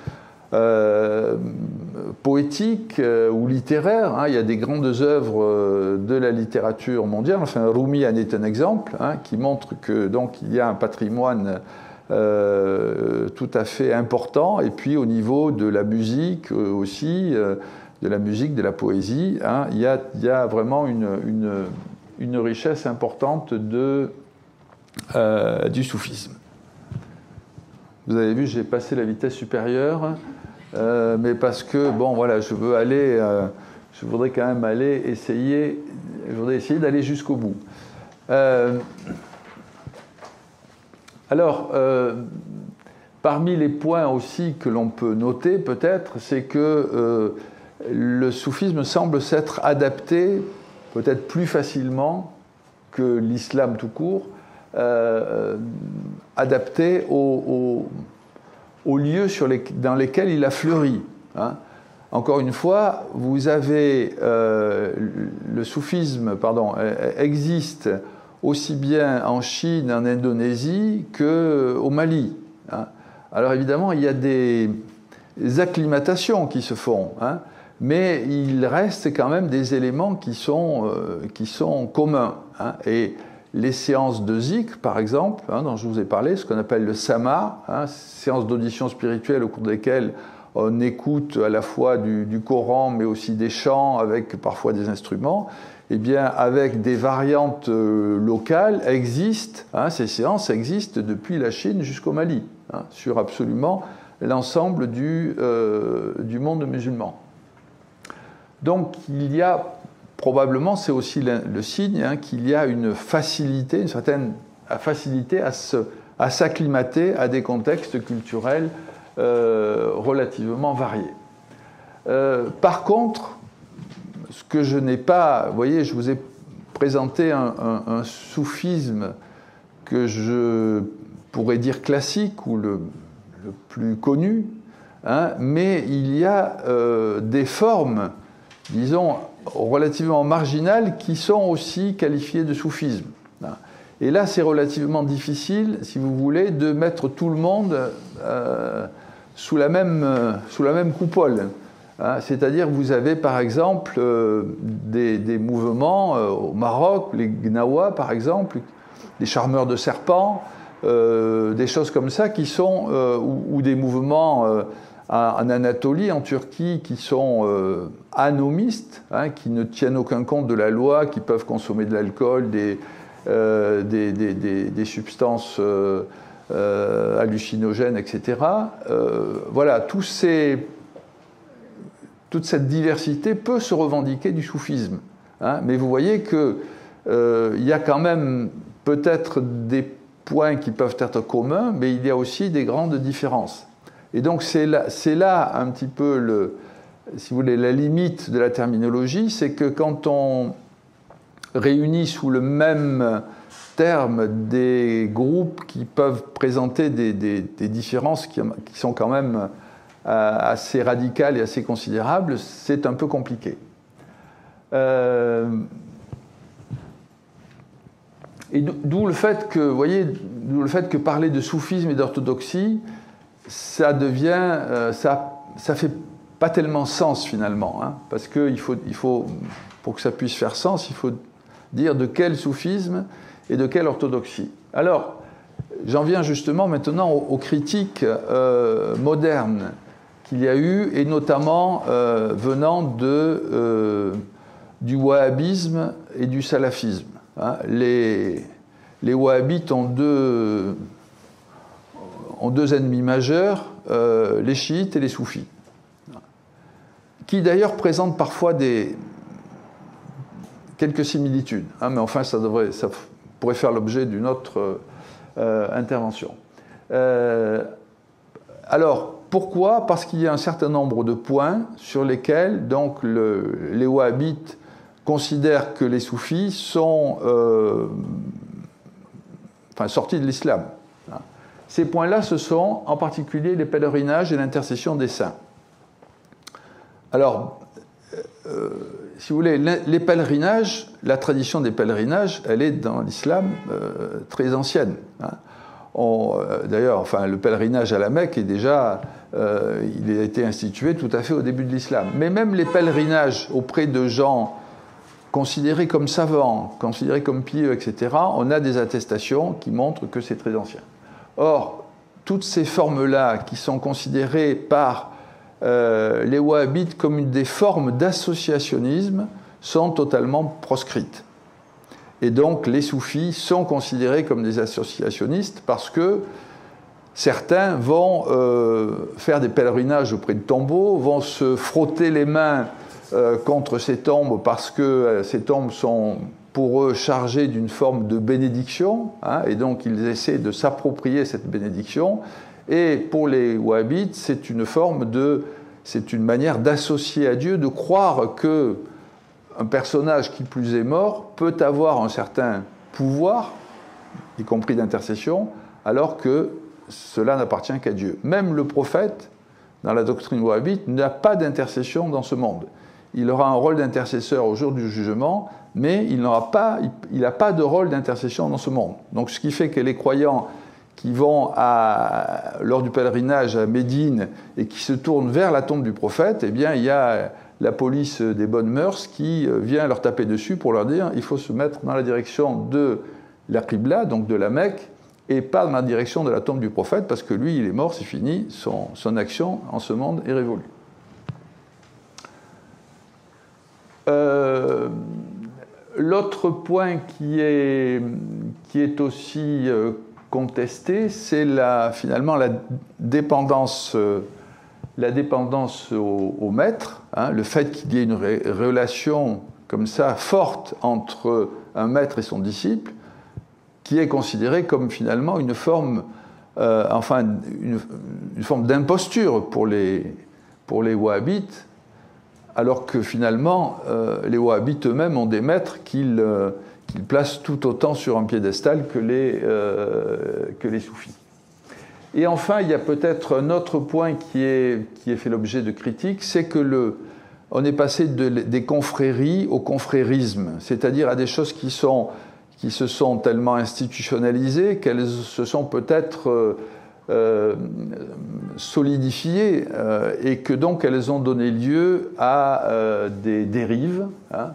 S1: poétique ou littéraire, hein, il y a des grandes œuvres de la littérature mondiale. Enfin, Rumi en est un exemple, hein, qui montre que donc il y a un patrimoine tout à fait important. Et puis au niveau de la musique aussi, de la musique, de la poésie. Hein. Il y a vraiment une richesse importante du soufisme. Vous avez vu, j'ai passé la vitesse supérieure, mais parce que, bon, voilà, je voudrais quand même essayer d'aller jusqu'au bout. Alors, parmi les points aussi que l'on peut noter, peut-être, c'est que le soufisme semble s'être adapté, peut-être plus facilement que l'islam tout court, adapté aux lieux dans lesquels il a fleuri. Hein. Encore une fois, vous avez le soufisme, existe aussi bien en Chine, en Indonésie qu'au Mali. Hein. Alors évidemment, il y a des acclimatations qui se font, hein, mais il reste quand même des éléments qui sont communs. Hein. Et les séances de zikr, par exemple, hein, dont je vous ai parlé, ce qu'on appelle le sama, hein, séances d'audition spirituelle au cours desquelles on écoute à la fois du Coran, mais aussi des chants, avec parfois des instruments, eh bien, avec des variantes locales, ces séances existent depuis la Chine jusqu'au Mali, hein, sur absolument l'ensemble du monde musulman. Donc, il y a probablement, c'est aussi le signe, hein, qu'il y a une certaine facilité à s'acclimater à des contextes culturels relativement variés. Par contre, ce que je n'ai pas... Vous voyez, je vous ai présenté un soufisme que je pourrais dire classique, ou le plus connu, hein, mais il y a des formes, disons, relativement marginales qui sont aussi qualifiées de soufisme. Et là, c'est relativement difficile, si vous voulez, de mettre tout le monde sous la même coupole. C'est-à-dire, vous avez par exemple des mouvements au Maroc, les Gnawa par exemple, des charmeurs de serpents, des choses comme ça qui sont, ou des mouvements en Anatolie, en Turquie, qui sont anomistes, hein, qui ne tiennent aucun compte de la loi, qui peuvent consommer de l'alcool, des substances hallucinogènes, etc. Voilà, toute cette diversité peut se revendiquer du soufisme. Hein, mais vous voyez qu'il y a quand même peut-être des points qui peuvent être communs, mais il y a aussi des grandes différences. Et donc c'est là un petit peu, si vous voulez, la limite de la terminologie, c'est que quand on réunit sous le même terme des groupes qui peuvent présenter des différences qui sont quand même assez radicales et assez considérables, c'est un peu compliqué. Et d'où le fait que, vous voyez, parler de soufisme et d'orthodoxie, ça fait pas tellement sens finalement, hein, parce que pour que ça puisse faire sens, il faut dire de quel soufisme et de quelle orthodoxie. Alors, j'en viens justement maintenant aux critiques modernes qu'il y a eu, et notamment venant du wahhabisme et du salafisme. Hein. Les wahhabites ont deux ennemis majeurs, les chiites et les soufis, qui d'ailleurs présentent parfois quelques similitudes, hein, mais enfin ça pourrait faire l'objet d'une autre intervention. Alors, pourquoi ? Parce qu'il y a un certain nombre de points sur lesquels donc, les wahhabites considèrent que les soufis sont sortis de l'islam. Ces points-là, ce sont en particulier les pèlerinages et l'intercession des saints. Alors, si vous voulez, les pèlerinages, la tradition des pèlerinages, elle est dans l'islam très ancienne. Hein. D'ailleurs, le pèlerinage à la Mecque est déjà, il a été institué tout à fait au début de l'islam. Mais même les pèlerinages auprès de gens considérés comme savants, considérés comme pieux, etc., on a des attestations qui montrent que c'est très ancien. Or, toutes ces formes-là qui sont considérées par les wahhabites, comme une des formes d'associationnisme, sont totalement proscrites. Et donc les soufis sont considérés comme des associationnistes parce que certains vont faire des pèlerinages auprès de tombeaux, vont se frotter les mains contre ces tombes parce que ces tombes sont pour eux chargées d'une forme de bénédiction, hein, et donc ils essaient de s'approprier cette bénédiction. Et pour les wahhabites, c'est une manière d'associer à Dieu, de croire que un personnage qui plus est mort peut avoir un certain pouvoir, y compris d'intercession, alors que cela n'appartient qu'à Dieu. Même le prophète, dans la doctrine wahhabite, n'a pas d'intercession dans ce monde. Il aura un rôle d'intercesseur au jour du jugement, mais il n'a pas de rôle d'intercession dans ce monde. Donc ce qui fait que les croyants qui vont lors du pèlerinage à Médine et qui se tournent vers la tombe du prophète, eh bien il y a la police des bonnes mœurs qui vient leur taper dessus pour leur dire il faut se mettre dans la direction de la Qibla, donc de la Mecque, et pas dans la direction de la tombe du prophète, parce que lui, il est mort, c'est fini, son action en ce monde est révolue. L'autre point qui est aussi contesté, c'est finalement la dépendance au maître, hein, le fait qu'il y ait une relation comme ça forte entre un maître et son disciple, qui est considérée comme finalement une forme, une forme d'imposture pour les wahhabites, alors que finalement les wahhabites eux-mêmes ont des maîtres qu'ils placent tout autant sur un piédestal que les soufis. Et enfin, il y a peut-être un autre point qui est fait l'objet de critiques, c'est que on est passé des confréries au confrérisme, c'est-à-dire à des choses qui se sont tellement institutionnalisées qu'elles se sont peut-être solidifiées et que donc elles ont donné lieu à des dérives. Hein.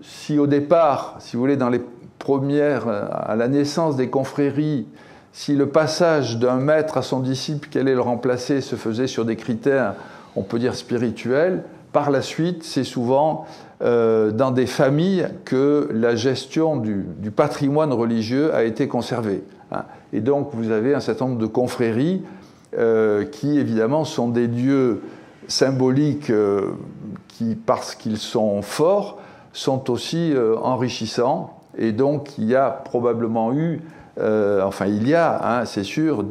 S1: Si au départ, si vous voulez, dans les premières, à la naissance des confréries, si le passage d'un maître à son disciple qui allait le remplacer se faisait sur des critères, on peut dire spirituels, par la suite, c'est souvent dans des familles que la gestion du patrimoine religieux a été conservée. Hein. Et donc, vous avez un certain nombre de confréries qui, évidemment, sont des lieux symboliques qui, parce qu'ils sont forts, sont aussi enrichissants. Et donc, il y a probablement eu, c'est sûr,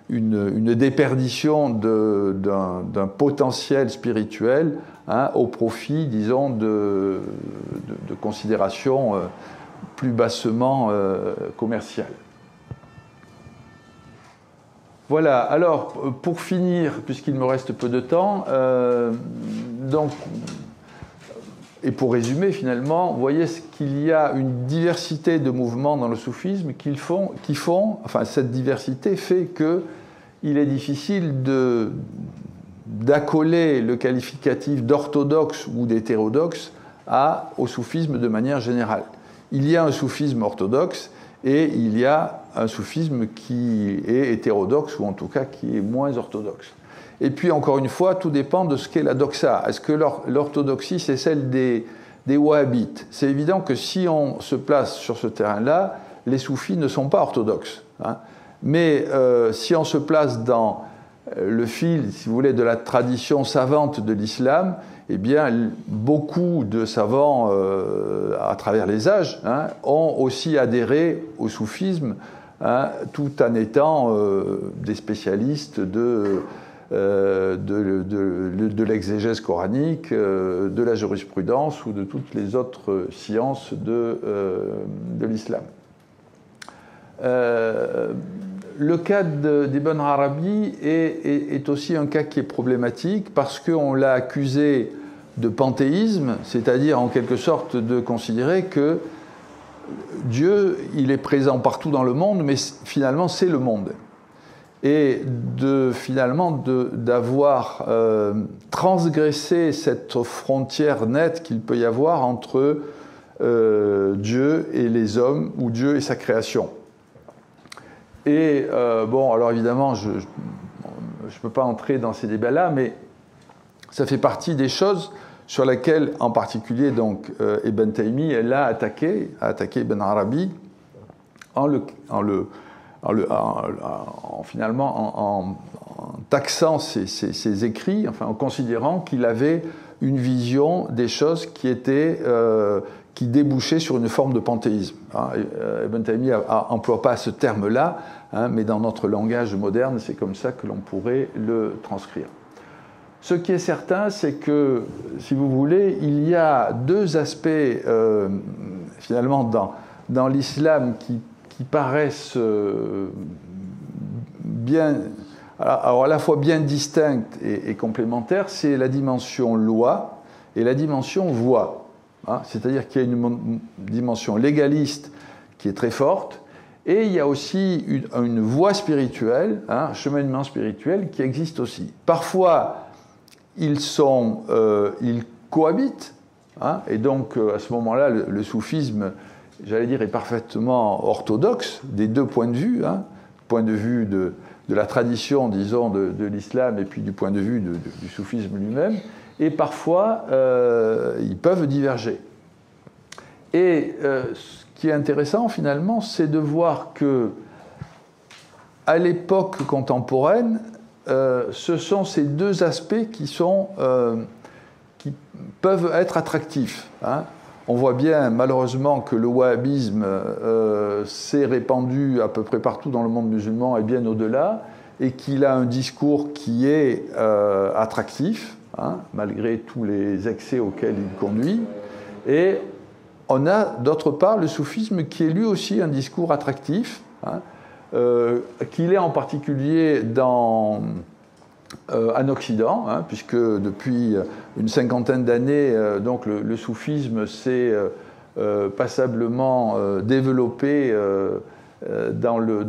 S1: une déperdition d'un potentiel spirituel, hein, au profit, disons, de considérations plus bassement commerciales. Voilà, alors, pour finir, puisqu'il me reste peu de temps, et pour résumer finalement, vous voyez qu'il y a une diversité de mouvements dans le soufisme cette diversité fait qu'il est difficile d'accoler le qualificatif d'orthodoxe ou d'hétérodoxe au soufisme de manière générale. Il y a un soufisme orthodoxe et il y a un soufisme qui est hétérodoxe ou en tout cas qui est moins orthodoxe. Et puis, encore une fois, tout dépend de ce qu'est la doxa. Est-ce que l'orthodoxie, c'est celle des wahhabites? C'est évident que si on se place sur ce terrain-là, les soufis ne sont pas orthodoxes. Hein. Mais si on se place dans le fil, si vous voulez, de la tradition savante de l'islam, eh bien, beaucoup de savants, à travers les âges, hein, ont aussi adhéré au soufisme, hein, tout en étant des spécialistes de l'exégèse coranique, de la jurisprudence ou de toutes les autres sciences de l'islam. Le cas d'Ibn Arabi est aussi un cas qui est problématique parce qu'on l'a accusé de panthéisme, c'est-à-dire en quelque sorte de considérer que Dieu, il est présent partout dans le monde, mais finalement c'est le monde. Et d'avoir transgressé cette frontière nette qu'il peut y avoir entre Dieu et les hommes, ou Dieu et sa création. Et alors évidemment, je je ne peux pas entrer dans ces débats-là, mais ça fait partie des choses sur lesquelles, en particulier, donc, Ibn Taymi, elle a attaqué Ibn Arabi finalement en taxant ses écrits, enfin en considérant qu'il avait une vision des choses qui débouchait sur une forme de panthéisme. Ibn Taymi n'emploie pas ce terme-là, mais dans notre langage moderne, c'est comme ça que l'on pourrait le transcrire. Ce qui est certain, c'est que, si vous voulez, il y a deux aspects, finalement, dans l'islam qui paraissent bien, alors à la fois bien distinctes et complémentaires, c'est la dimension loi et la dimension voie. C'est-à-dire qu'il y a une dimension légaliste qui est très forte, et il y a aussi une voie spirituelle, un cheminement spirituel qui existe aussi. Parfois, ils cohabitent, et donc à ce moment-là, le soufisme, j'allais dire, est parfaitement orthodoxe des deux points de vue, point de vue de la tradition, disons, de l'islam, et puis du point de vue du soufisme lui-même, et parfois, ils peuvent diverger. Et ce qui est intéressant, finalement, c'est de voir que, à l'époque contemporaine, ce sont ces deux aspects qui peuvent être attractifs. On voit bien, malheureusement, que le wahhabisme s'est répandu à peu près partout dans le monde musulman et bien au-delà, et qu'il a un discours qui est attractif, malgré tous les excès auxquels il conduit. Et on a, d'autre part, le soufisme qui est lui aussi un discours attractif, qu'il est en particulier en Occident, puisque depuis une cinquantaine d'années, donc le soufisme s'est passablement développé dans le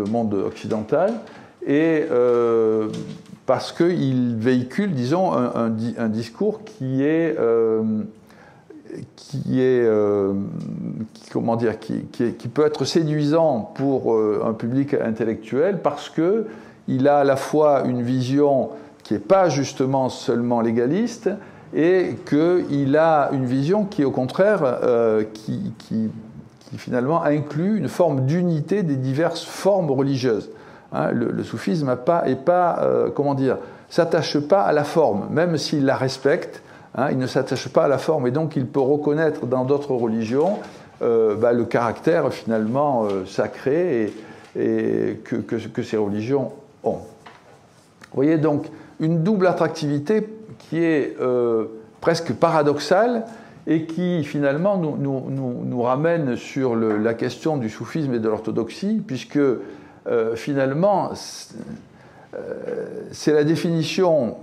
S1: monde occidental, et parce qu'il véhicule, disons, un discours qui peut être séduisant pour un public intellectuel, parce qu'il a à la fois une vision qui n'est pas justement seulement légaliste, et qu'il a une vision qui, au contraire, qui finalement inclut une forme d'unité des diverses formes religieuses. Le soufisme s'attache pas à la forme, même s'il la respecte. Il ne s'attache pas à la forme, et donc il peut reconnaître dans d'autres religions le caractère finalement sacré que ces religions ont. Vous voyez donc une double attractivité qui est presque paradoxale, et qui finalement nous ramène sur la question du soufisme et de l'orthodoxie, puisque finalement c'est la définition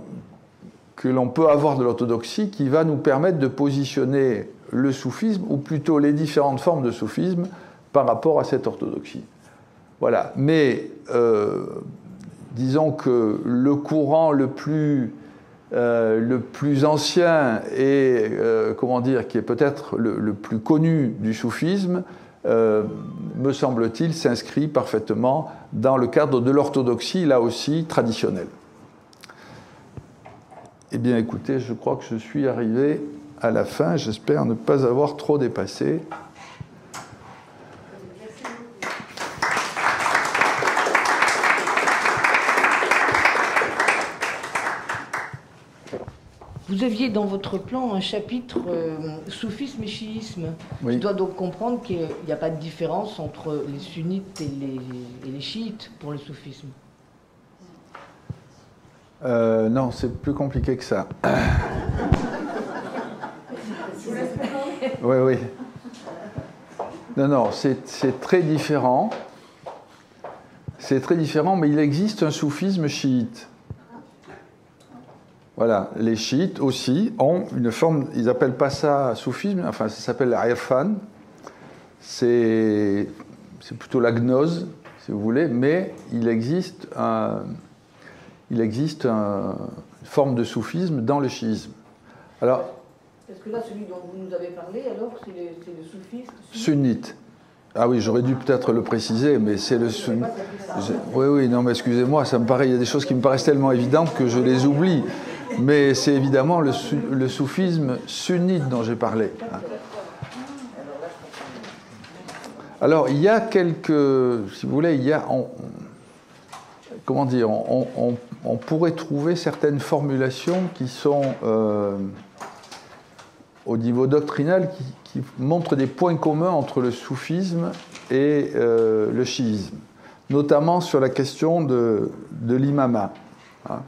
S1: que l'on peut avoir de l'orthodoxie qui va nous permettre de positionner le soufisme, ou plutôt les différentes formes de soufisme, par rapport à cette orthodoxie. Voilà. Mais disons que le courant le plus ancien et qui est peut-être le plus connu du soufisme, me semble-t-il, s'inscrit parfaitement dans le cadre de l'orthodoxie, là aussi traditionnelle. Eh bien, écoutez, je crois que je suis arrivé à la fin. J'espère ne pas avoir trop dépassé.
S2: Vous aviez dans votre plan un chapitre soufisme et chiisme.
S1: Oui.
S2: Je dois donc comprendre qu'il n'y a pas de différence entre les sunnites et les chiites pour le soufisme.
S1: Non, c'est plus compliqué que ça. Oui, oui. Non, c'est très différent. C'est très différent, mais il existe un soufisme chiite. Voilà, les chiites aussi ont une forme, ils n'appellent pas ça soufisme, enfin ça s'appelle la irfan. C'est plutôt la gnose, si vous voulez, mais il existe une forme de soufisme dans le chiisme. Alors,
S2: est-ce que là, celui dont vous nous avez parlé, alors, c'est le soufisme
S1: sunnite. Ah oui, j'aurais dû peut-être le préciser, mais c'est le... Oui, oui, non, mais excusez-moi, ça me paraît, il y a des choses qui me paraissent tellement évidentes que je les oublie. Mais c'est évidemment le soufisme sunnite dont j'ai parlé. Alors, il y a quelques... Si vous voulez, il y a... comment dire, on pourrait trouver certaines formulations qui sont au niveau doctrinal qui montrent des points communs entre le soufisme et le chiisme, notamment sur la question de l'imama. Hein.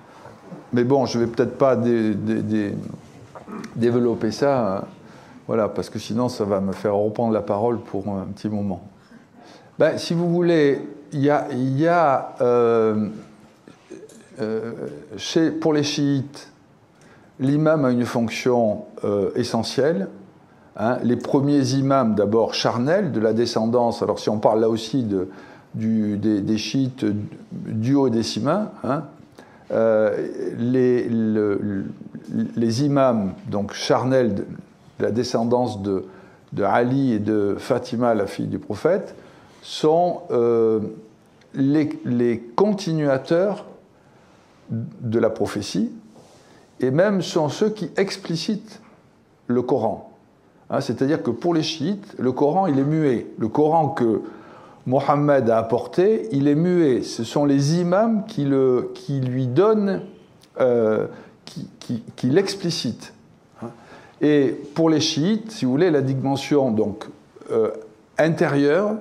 S1: Mais bon, je ne vais peut-être pas développer ça, voilà, parce que sinon ça va me faire reprendre la parole pour un petit moment. Ben, si vous voulez, il y a pour les chiites, l'imam a une fonction essentielle. Hein. Les premiers imams, d'abord charnels, de la descendance, alors si on parle là aussi des chiites du haut décimain, hein, les imams, donc charnels de la descendance de Ali et de Fatima, la fille du prophète, sont les continuateurs de la prophétie, et même sont ceux qui explicitent le Coran. Hein, c'est-à-dire que pour les chiites, le Coran, il est muet. Le Coran que Mohammed a apporté, il est muet. Ce sont les imams qui lui donnent, qui l'explicitent. Et pour les chiites, si vous voulez, la dimension donc, intérieure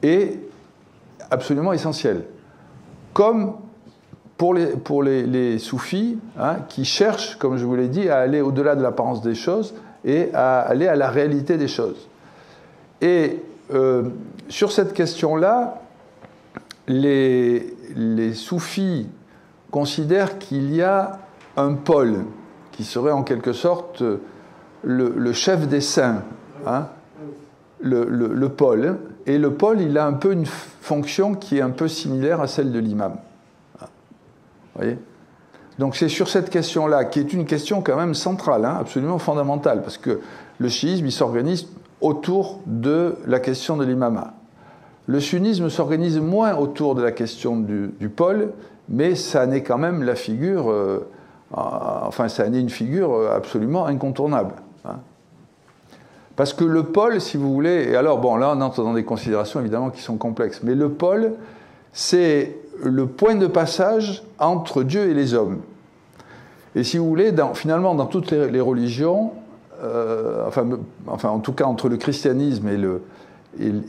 S1: est absolument essentielle. Comme pour les soufis, hein, qui cherchent, comme je vous l'ai dit, à aller au-delà de l'apparence des choses et à aller à la réalité des choses. Et sur cette question-là, les soufis considèrent qu'il y a un pôle qui serait en quelque sorte le chef des saints, hein, le pôle. Et le pôle, il a un peu une fonction qui est un peu similaire à celle de l'imam. Vous voyez ? Donc c'est sur cette question-là, qui est une question quand même centrale, hein, absolument fondamentale, parce que le chiisme, il s'organise autour de la question de l'imama. Le sunnisme s'organise moins autour de la question du pôle, mais ça n'est quand même la figure, enfin ça n'est une figure absolument incontournable. Hein. Parce que le pôle, si vous voulez, et alors bon là on entre dans des considérations évidemment qui sont complexes, mais le pôle, c'est le point de passage entre Dieu et les hommes. Et si vous voulez, finalement dans toutes les religions, enfin en tout cas entre le christianisme et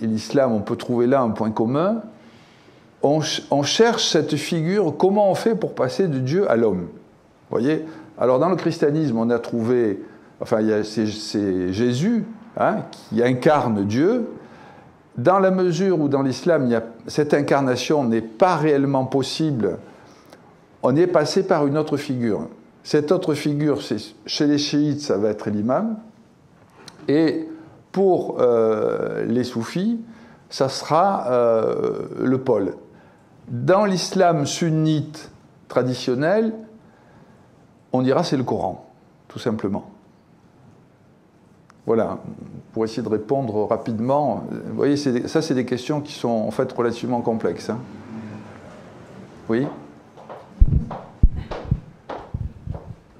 S1: l'islam, on peut trouver là un point commun. On cherche cette figure, comment on fait pour passer de Dieu à l'homme. Vous voyez ? Alors dans le christianisme, on a trouvé, enfin c'est Jésus, hein, qui incarne Dieu. Dans la mesure où dans l'islam, cette incarnation n'est pas réellement possible, on est passé par une autre figure. Cette autre figure, chez les chiites, ça va être l'imam, et pour les soufis, ça sera le pôle. Dans l'islam sunnite traditionnel, on dira c'est le Coran, tout simplement. Voilà, pour essayer de répondre rapidement. Vous voyez, ça, c'est des questions qui sont en fait relativement complexes. Hein. Oui ?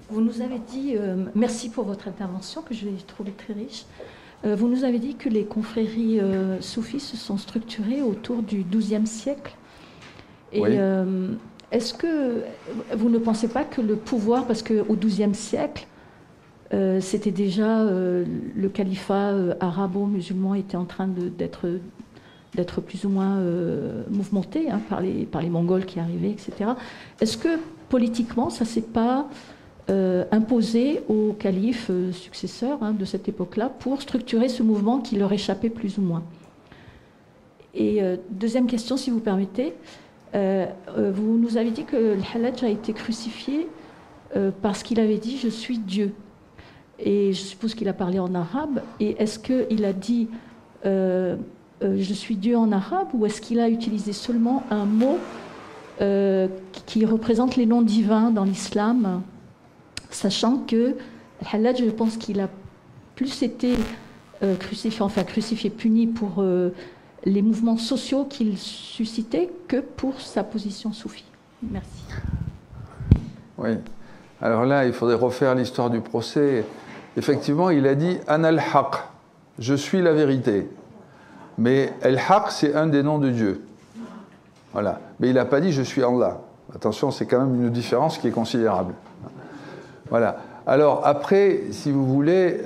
S3: Vous nous avez dit, merci pour votre intervention, que je l'ai trouvée très riche. Vous nous avez dit que les confréries soufis se sont structurées autour du XIIe siècle. Et oui. Est-ce que vous ne pensez pas que le pouvoir, parce qu'au XIIe siècle, c'était déjà le califat arabo-musulman était en train d'être plus ou moins mouvementé, hein, par les Mongols qui arrivaient, etc. Est-ce que politiquement, ça ne s'est pas imposé aux califes successeurs, hein, de cette époque-là pour structurer ce mouvement qui leur échappait plus ou moins? Et deuxième question, si vous permettez, vous nous avez dit que le Hallaj a été crucifié parce qu'il avait dit « je suis Dieu ». Et je suppose qu'il a parlé en arabe. Et est-ce qu'il a dit je suis Dieu en arabe, ou est-ce qu'il a utilisé seulement un mot qui représente les noms divins dans l'islam, sachant que Hallaj, je pense qu'il a plus été crucifié, puni pour les mouvements sociaux qu'il suscitait que pour sa position soufie. Merci.
S1: Oui. Alors là, il faudrait refaire l'histoire du procès. Effectivement, il a dit « Ana al-haq », je suis la vérité. Mais al-haq, c'est un des noms de Dieu. Voilà. Mais il n'a pas dit « je suis Allah ». Attention, c'est quand même une différence qui est considérable. Voilà. Alors, après, si vous voulez,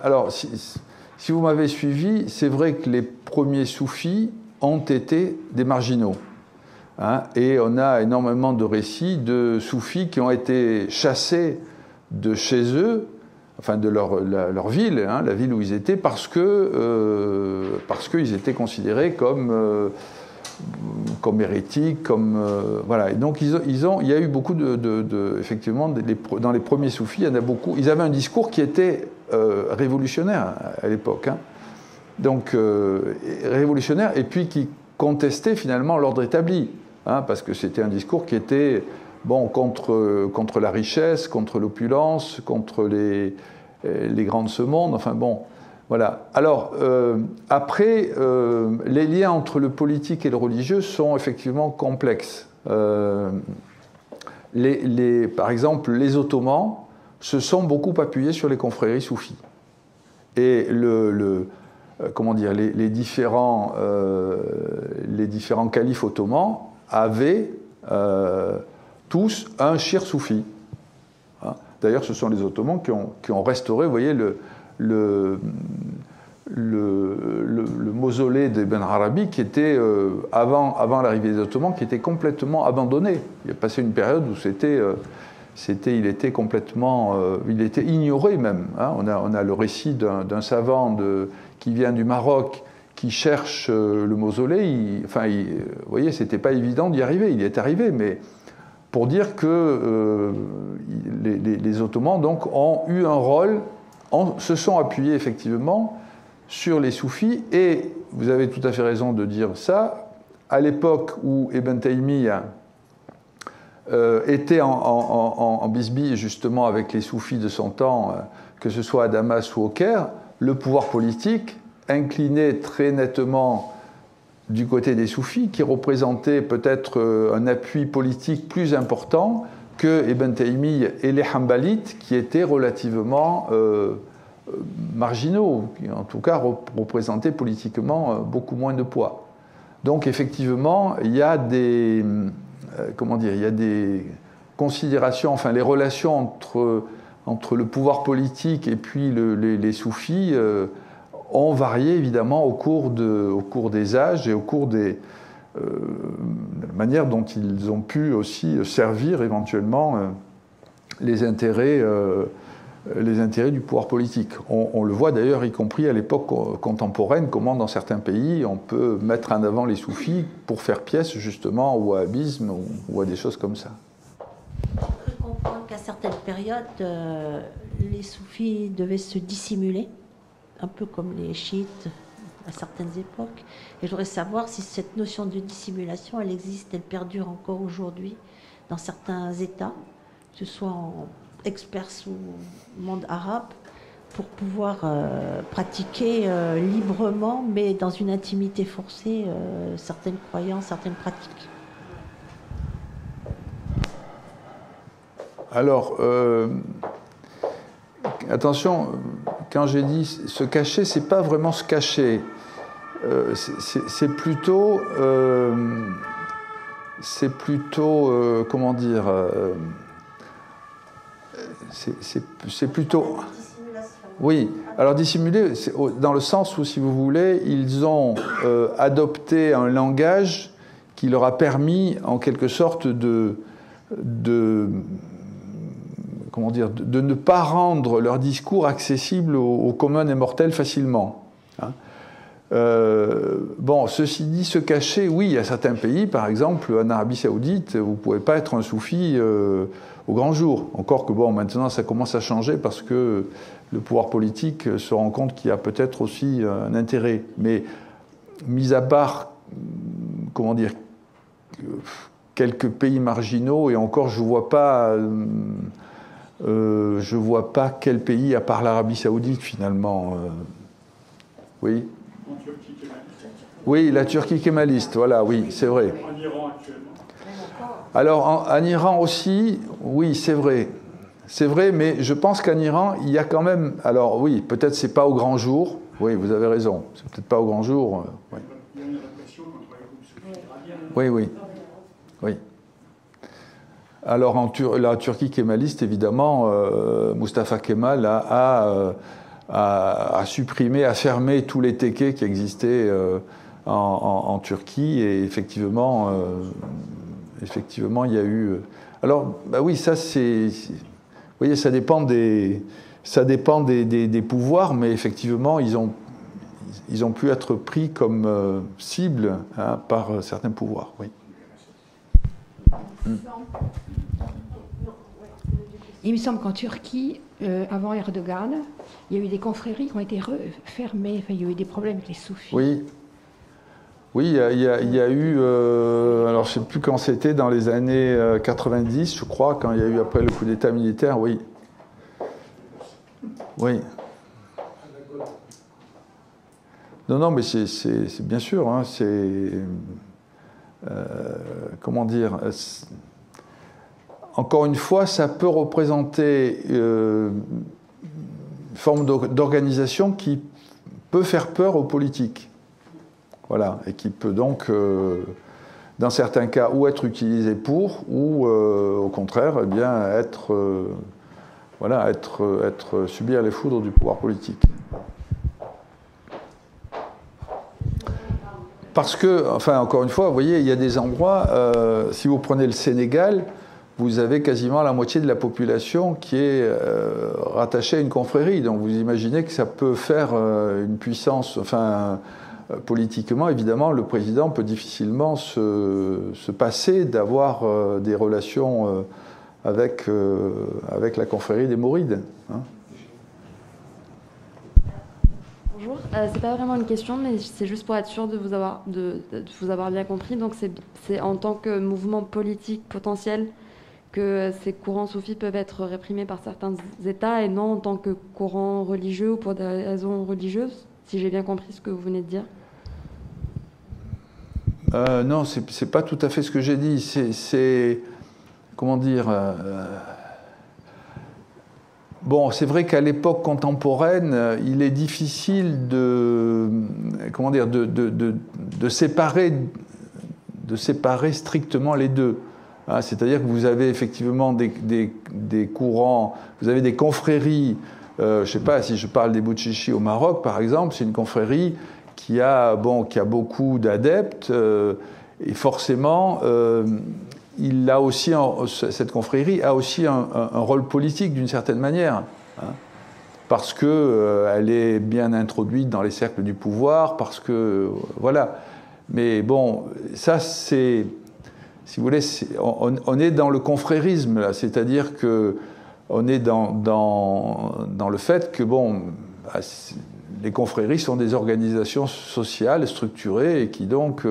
S1: alors, si vous m'avez suivi, c'est vrai que les premiers soufis ont été des marginaux. Hein, et on a énormément de récits de soufis qui ont été chassés de chez eux, enfin de leur ville, hein, la ville où ils étaient, parce qu'ils étaient considérés comme hérétiques, voilà. Et donc il y a eu beaucoup effectivement, dans les premiers soufis, il y en a beaucoup. Ils avaient un discours qui était révolutionnaire à l'époque, hein. Donc révolutionnaire, et puis qui contestait finalement l'ordre établi. Hein, parce que c'était un discours qui était contre la richesse, contre l'opulence, contre les grands de ce monde, enfin bon, voilà. Alors, après, les liens entre le politique et le religieux sont effectivement complexes. Par exemple, les Ottomans se sont beaucoup appuyés sur les confréries soufis. Et les différents califes ottomans avaient tous un shir soufi. Hein. D'ailleurs, ce sont les Ottomans qui ont restauré, vous voyez, le mausolée d'Ibn Arabi, qui était, avant l'arrivée des Ottomans, qui était complètement abandonné. Il a passé une période où il était complètement... il était ignoré même. Hein. On a le récit d'un savant qui vient du Maroc, qui cherche le mausolée. Vous voyez, c'était pas évident d'y arriver. Il y est arrivé, mais pour dire que les Ottomans donc, ont eu un rôle, se sont appuyés effectivement sur les soufis, et vous avez tout à fait raison de dire ça, à l'époque où Ibn Taymiyyah était en bisbille justement avec les soufis de son temps, que ce soit à Damas ou au Caire, le pouvoir politique incliné très nettement du côté des soufis, qui représentaient peut-être un appui politique plus important que Ibn Taymiyyah et les Hanbalites, qui étaient relativement marginaux, qui en tout cas représentaient politiquement beaucoup moins de poids. Donc effectivement, il y a des considérations, enfin les relations entre le pouvoir politique et puis les soufis ont varié évidemment au cours des âges et au cours de la manière dont ils ont pu aussi servir éventuellement les intérêts du pouvoir politique. On le voit d'ailleurs, y compris à l'époque contemporaine, comment dans certains pays on peut mettre en avant les soufis pour faire pièce justement au wahhabisme ou à des choses comme ça.
S4: Je comprends qu'à certaines périodes, les soufis devaient se dissimuler, un peu comme les chiites à certaines époques. Et je voudrais savoir si cette notion de dissimulation, elle existe, elle perdure encore aujourd'hui dans certains États, que ce soit en ex-Perse ou monde arabe, pour pouvoir pratiquer librement, mais dans une intimité forcée, certaines croyances, certaines pratiques.
S1: Alors, attention, quand j'ai dit se cacher, c'est pas vraiment se cacher. C'est plutôt, comment dire, c'est plutôt. Oui, alors dissimuler, dans le sens où, si vous voulez, ils ont adopté un langage qui leur a permis, en quelque sorte, de ne pas rendre leur discours accessible au commun des mortels facilement. Hein. Ceci dit, se cacher, oui, il y a certains pays, par exemple, en Arabie Saoudite, vous ne pouvez pas être un soufi au grand jour. Encore que, maintenant, ça commence à changer parce que le pouvoir politique se rend compte qu'il y a peut-être aussi un intérêt. Mais, mis à part, quelques pays marginaux, et encore, je ne vois pas je ne vois pas quel pays, à part l'Arabie Saoudite, finalement. Oui. Oui, la Turquie kémaliste, voilà, oui, c'est vrai.
S5: En Iran actuellement.
S1: Alors, en Iran aussi, oui, c'est vrai. C'est vrai, mais je pense qu'en Iran, il y a quand même... Alors oui, peut-être c'est pas au grand jour. Oui, vous avez raison. C'est peut-être pas au grand jour. Oui.
S5: Il y a une répression contre les groupes soufis iraniens.
S1: Oui, oui. Oui. Alors, la Turquie kémaliste, évidemment, Mustafa Kemal a supprimé, a fermé tous les tekkés qui existaient en Turquie. Et effectivement, il y a eu... Alors, bah oui, ça c'est... Vous voyez, ça dépend des pouvoirs, mais effectivement, ils ont pu être pris comme cible par certains pouvoirs. Oui.
S6: Il me semble qu'en Turquie, avant Erdogan, il y a eu des confréries qui ont été fermées. Enfin, il y a eu des problèmes avec les soufis.
S1: Oui. Oui, il y a eu, alors je ne sais plus quand c'était, dans les années 90, je crois, quand il y a eu après le coup d'État militaire, oui. Oui. Non, mais c'est bien sûr, hein, c'est... comment dire, encore une fois, ça peut représenter une forme d'organisation qui peut faire peur aux politiques. Voilà, et qui peut donc, dans certains cas, ou être utilisé pour, ou au contraire, eh bien, subir les foudres du pouvoir politique. Parce que, enfin, encore une fois, vous voyez, il y a des endroits, si vous prenez le Sénégal, vous avez quasiment la moitié de la population qui est rattachée à une confrérie. Donc vous imaginez que ça peut faire une puissance, enfin, politiquement, évidemment, le président peut difficilement se passer d'avoir des relations avec la confrérie des Mourides. Hein.
S7: Bonjour, c'est pas vraiment une question, mais c'est juste pour être sûr de vous avoir bien compris. Donc c'est en tant que mouvement politique potentiel que ces courants soufis peuvent être réprimés par certains États et non en tant que courant religieux ou pour des raisons religieuses, si j'ai bien compris ce que vous venez de dire.
S1: Non, c'est pas tout à fait ce que j'ai dit. C'est comment dire. Bon, c'est vrai qu'à l'époque contemporaine, il est difficile de séparer strictement les deux. Hein, c'est-à-dire que vous avez effectivement des courants, vous avez des confréries. Je ne sais pas si je parle des Boutchichi au Maroc, par exemple, c'est une confrérie qui a beaucoup d'adeptes, et forcément, cette confrérie a aussi un rôle politique d'une certaine manière, hein, parce qu'elle est bien introduite dans les cercles du pouvoir, parce que, voilà. Mais bon, ça c'est, si vous voulez, on est dans le confrérisme, là, c'est-à-dire qu'on est dans le fait que, bon, les confréries sont des organisations sociales structurées et qui donc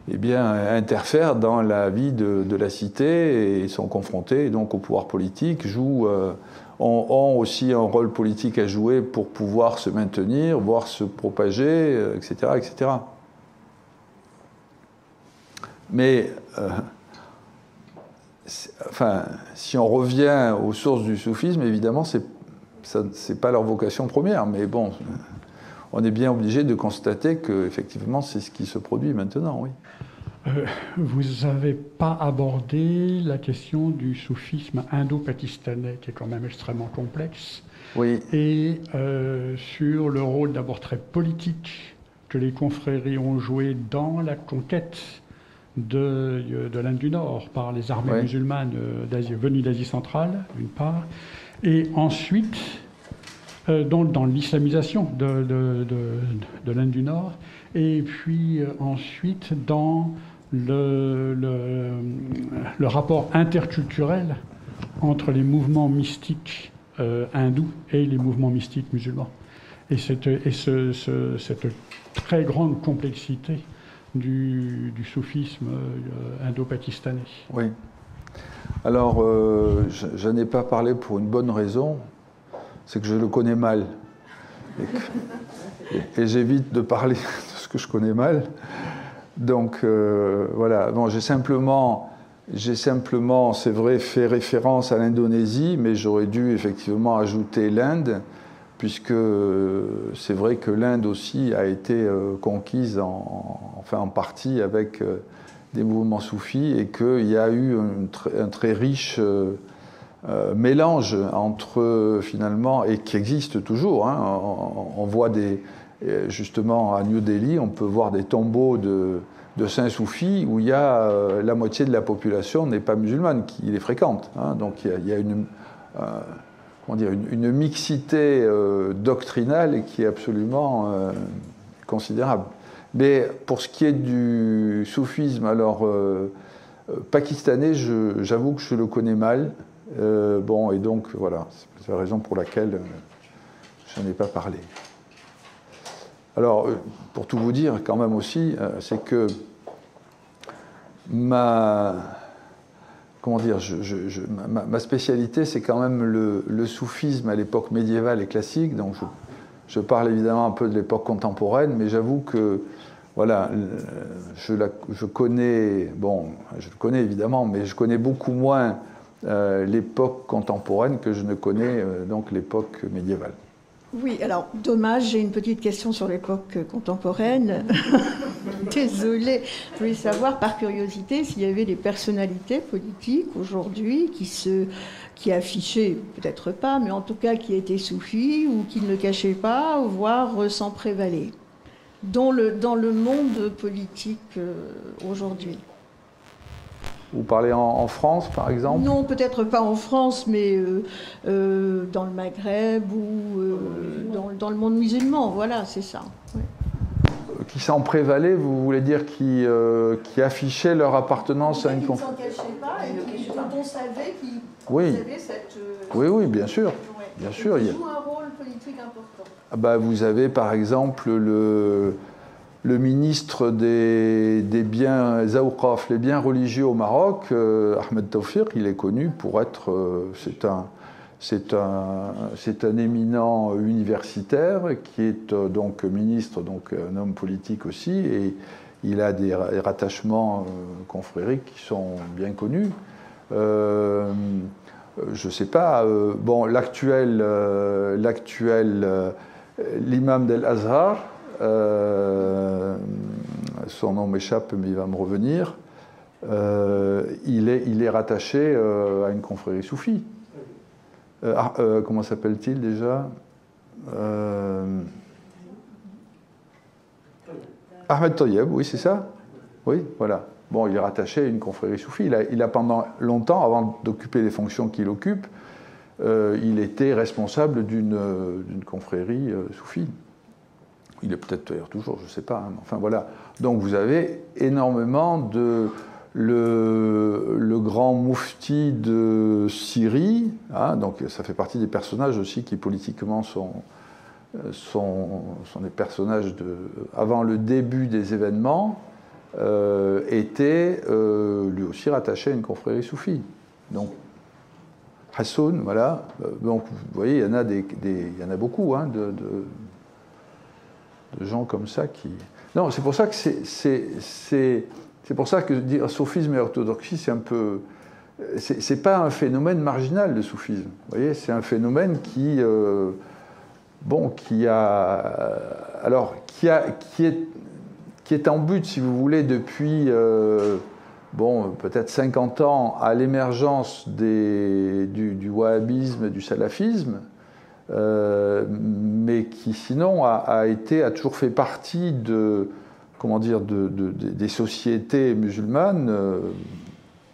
S1: interfèrent dans la vie de la cité et sont confrontées donc au pouvoir politique, ont aussi un rôle politique à jouer pour pouvoir se maintenir, voire se propager, etc., etc. Mais, si on revient aux sources du soufisme, évidemment, c'est pas leur vocation première, mais bon, on est bien obligé de constater qu'effectivement, c'est ce qui se produit maintenant, oui.
S5: Vous n'avez pas abordé la question du soufisme indo-pakistanais, qui est quand même extrêmement complexe,
S1: oui.
S5: Et sur le rôle d'abord très politique que les confréries ont joué dans la conquête de l'Inde du Nord par les armées musulmanes venues d'Asie centrale, d'une part, et ensuite dans l'islamisation de l'Inde du Nord, et puis ensuite dans le rapport interculturel entre les mouvements mystiques hindous et les mouvements mystiques musulmans. Et cette très grande complexité du soufisme indo-pakistanais.
S1: Oui. Alors, je n'en ai pas parlé pour une bonne raison, c'est que je le connais mal. Et j'évite de parler de ce que je connais mal. Donc, voilà. Bon, j'ai simplement, c'est vrai, fait référence à l'Indonésie, mais j'aurais dû effectivement ajouter l'Inde, puisque c'est vrai que l'Inde aussi a été conquise en partie avec des mouvements soufis, et qu'il y a eu un très riche mélange entre, finalement, et qui existe toujours, hein, on voit justement à New Delhi, on peut voir des tombeaux de saints soufis où il y a la moitié de la population n'est pas musulmane qui les fréquente, hein, donc il y a une mixité doctrinale qui est absolument considérable. Mais pour ce qui est du soufisme, alors pakistanais, j'avoue que je le connais mal. Bon, et donc voilà, c'est la raison pour laquelle je n'en ai pas parlé. Alors, pour tout vous dire, quand même aussi, c'est que ma spécialité, c'est quand même le soufisme à l'époque médiévale et classique. Donc, je parle évidemment un peu de l'époque contemporaine, mais j'avoue que, voilà, je connais, bon, je le connais évidemment, mais je connais beaucoup moins l'époque contemporaine que je ne connais donc l'époque médiévale.
S6: Oui, alors, dommage, j'ai une petite question sur l'époque contemporaine. Désolée, je voulais savoir, par curiosité, s'il y avait des personnalités politiques aujourd'hui qui affichaient, peut-être pas, mais en tout cas qui étaient soufis ou qui ne le cachaient pas, voire s'en prévalaient, dans le monde politique aujourd'hui.
S1: Vous parlez en France, par exemple?
S6: Non, peut-être pas en France, mais dans le Maghreb ou dans le monde musulman, voilà, c'est ça. Ouais.
S1: Qui s'en prévalaient, vous voulez dire qui affichaient leur appartenance à une confrérie?
S6: Qui ne s'en cachaient pas et dont on savait qu'ils avaient cette...
S1: Oui, bien sûr.
S6: Ouais.
S1: Bien sûr.
S6: Ils jouent un rôle politique important.
S1: Ah bah, vous avez, par exemple, le ministre des biens Zawqaf, les biens religieux au Maroc, Ahmed Tawfiq, il est connu pour être, c'est un éminent universitaire qui est donc ministre, donc un homme politique aussi, et il a des rattachements confrériques qui sont bien connus. Je ne sais pas, bon, l'imam d'Al-Azhar, son nom m'échappe, mais il va me revenir. Il est rattaché à une confrérie soufie. Comment s'appelle-t-il déjà? Ahmed Toyeb, oui, c'est ça? Oui, voilà. Bon, il est rattaché à une confrérie soufie. Il a pendant longtemps, avant d'occuper les fonctions qu'il occupe, il était responsable d'une confrérie soufie. Il est peut-être d'ailleurs toujours, je ne sais pas. Hein, enfin voilà. Donc vous avez énormément le grand moufti de Syrie. Hein, donc ça fait partie des personnages aussi qui politiquement sont des personnages avant le début des événements, était lui aussi rattaché à une confrérie soufie. Donc Hassoun, voilà. Donc vous voyez, il y en a il y en a beaucoup, hein, de gens comme ça qui... Non, c'est pour ça que c'est pour ça que dire soufisme et orthodoxie, c'est un peu... C'est pas un phénomène marginal, le soufisme. Vous voyez, c'est un phénomène qui est en but, si vous voulez, depuis peut-être 50 ans à l'émergence du wahhabisme et du salafisme, mais qui sinon a toujours fait partie des sociétés musulmanes.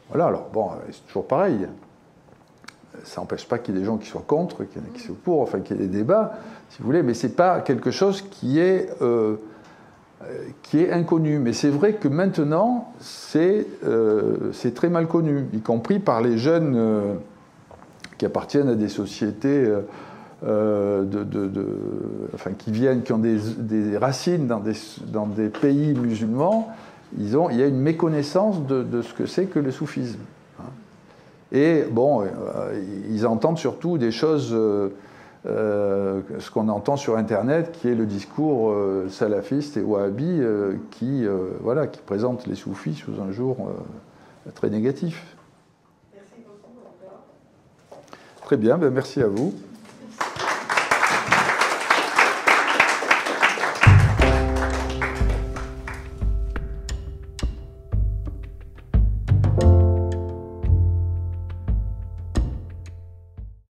S1: Voilà, alors bon, c'est toujours pareil. Ça n'empêche pas qu'il y ait des gens qui soient contre, qu'il y en ait qui soient pour, enfin qu'il y ait des débats, si vous voulez, mais c'est pas quelque chose qui est inconnu. Mais c'est vrai que maintenant, c'est très mal connu, y compris par les jeunes qui appartiennent à des sociétés qui ont des racines dans des pays musulmans. Il y a une méconnaissance de ce que c'est que le soufisme. Et bon, ils entendent surtout des choses, ce qu'on entend sur Internet, qui est le discours salafiste et wahhabi qui présente les soufis sous un jour très négatif. Merci beaucoup. Très bien, ben merci à vous.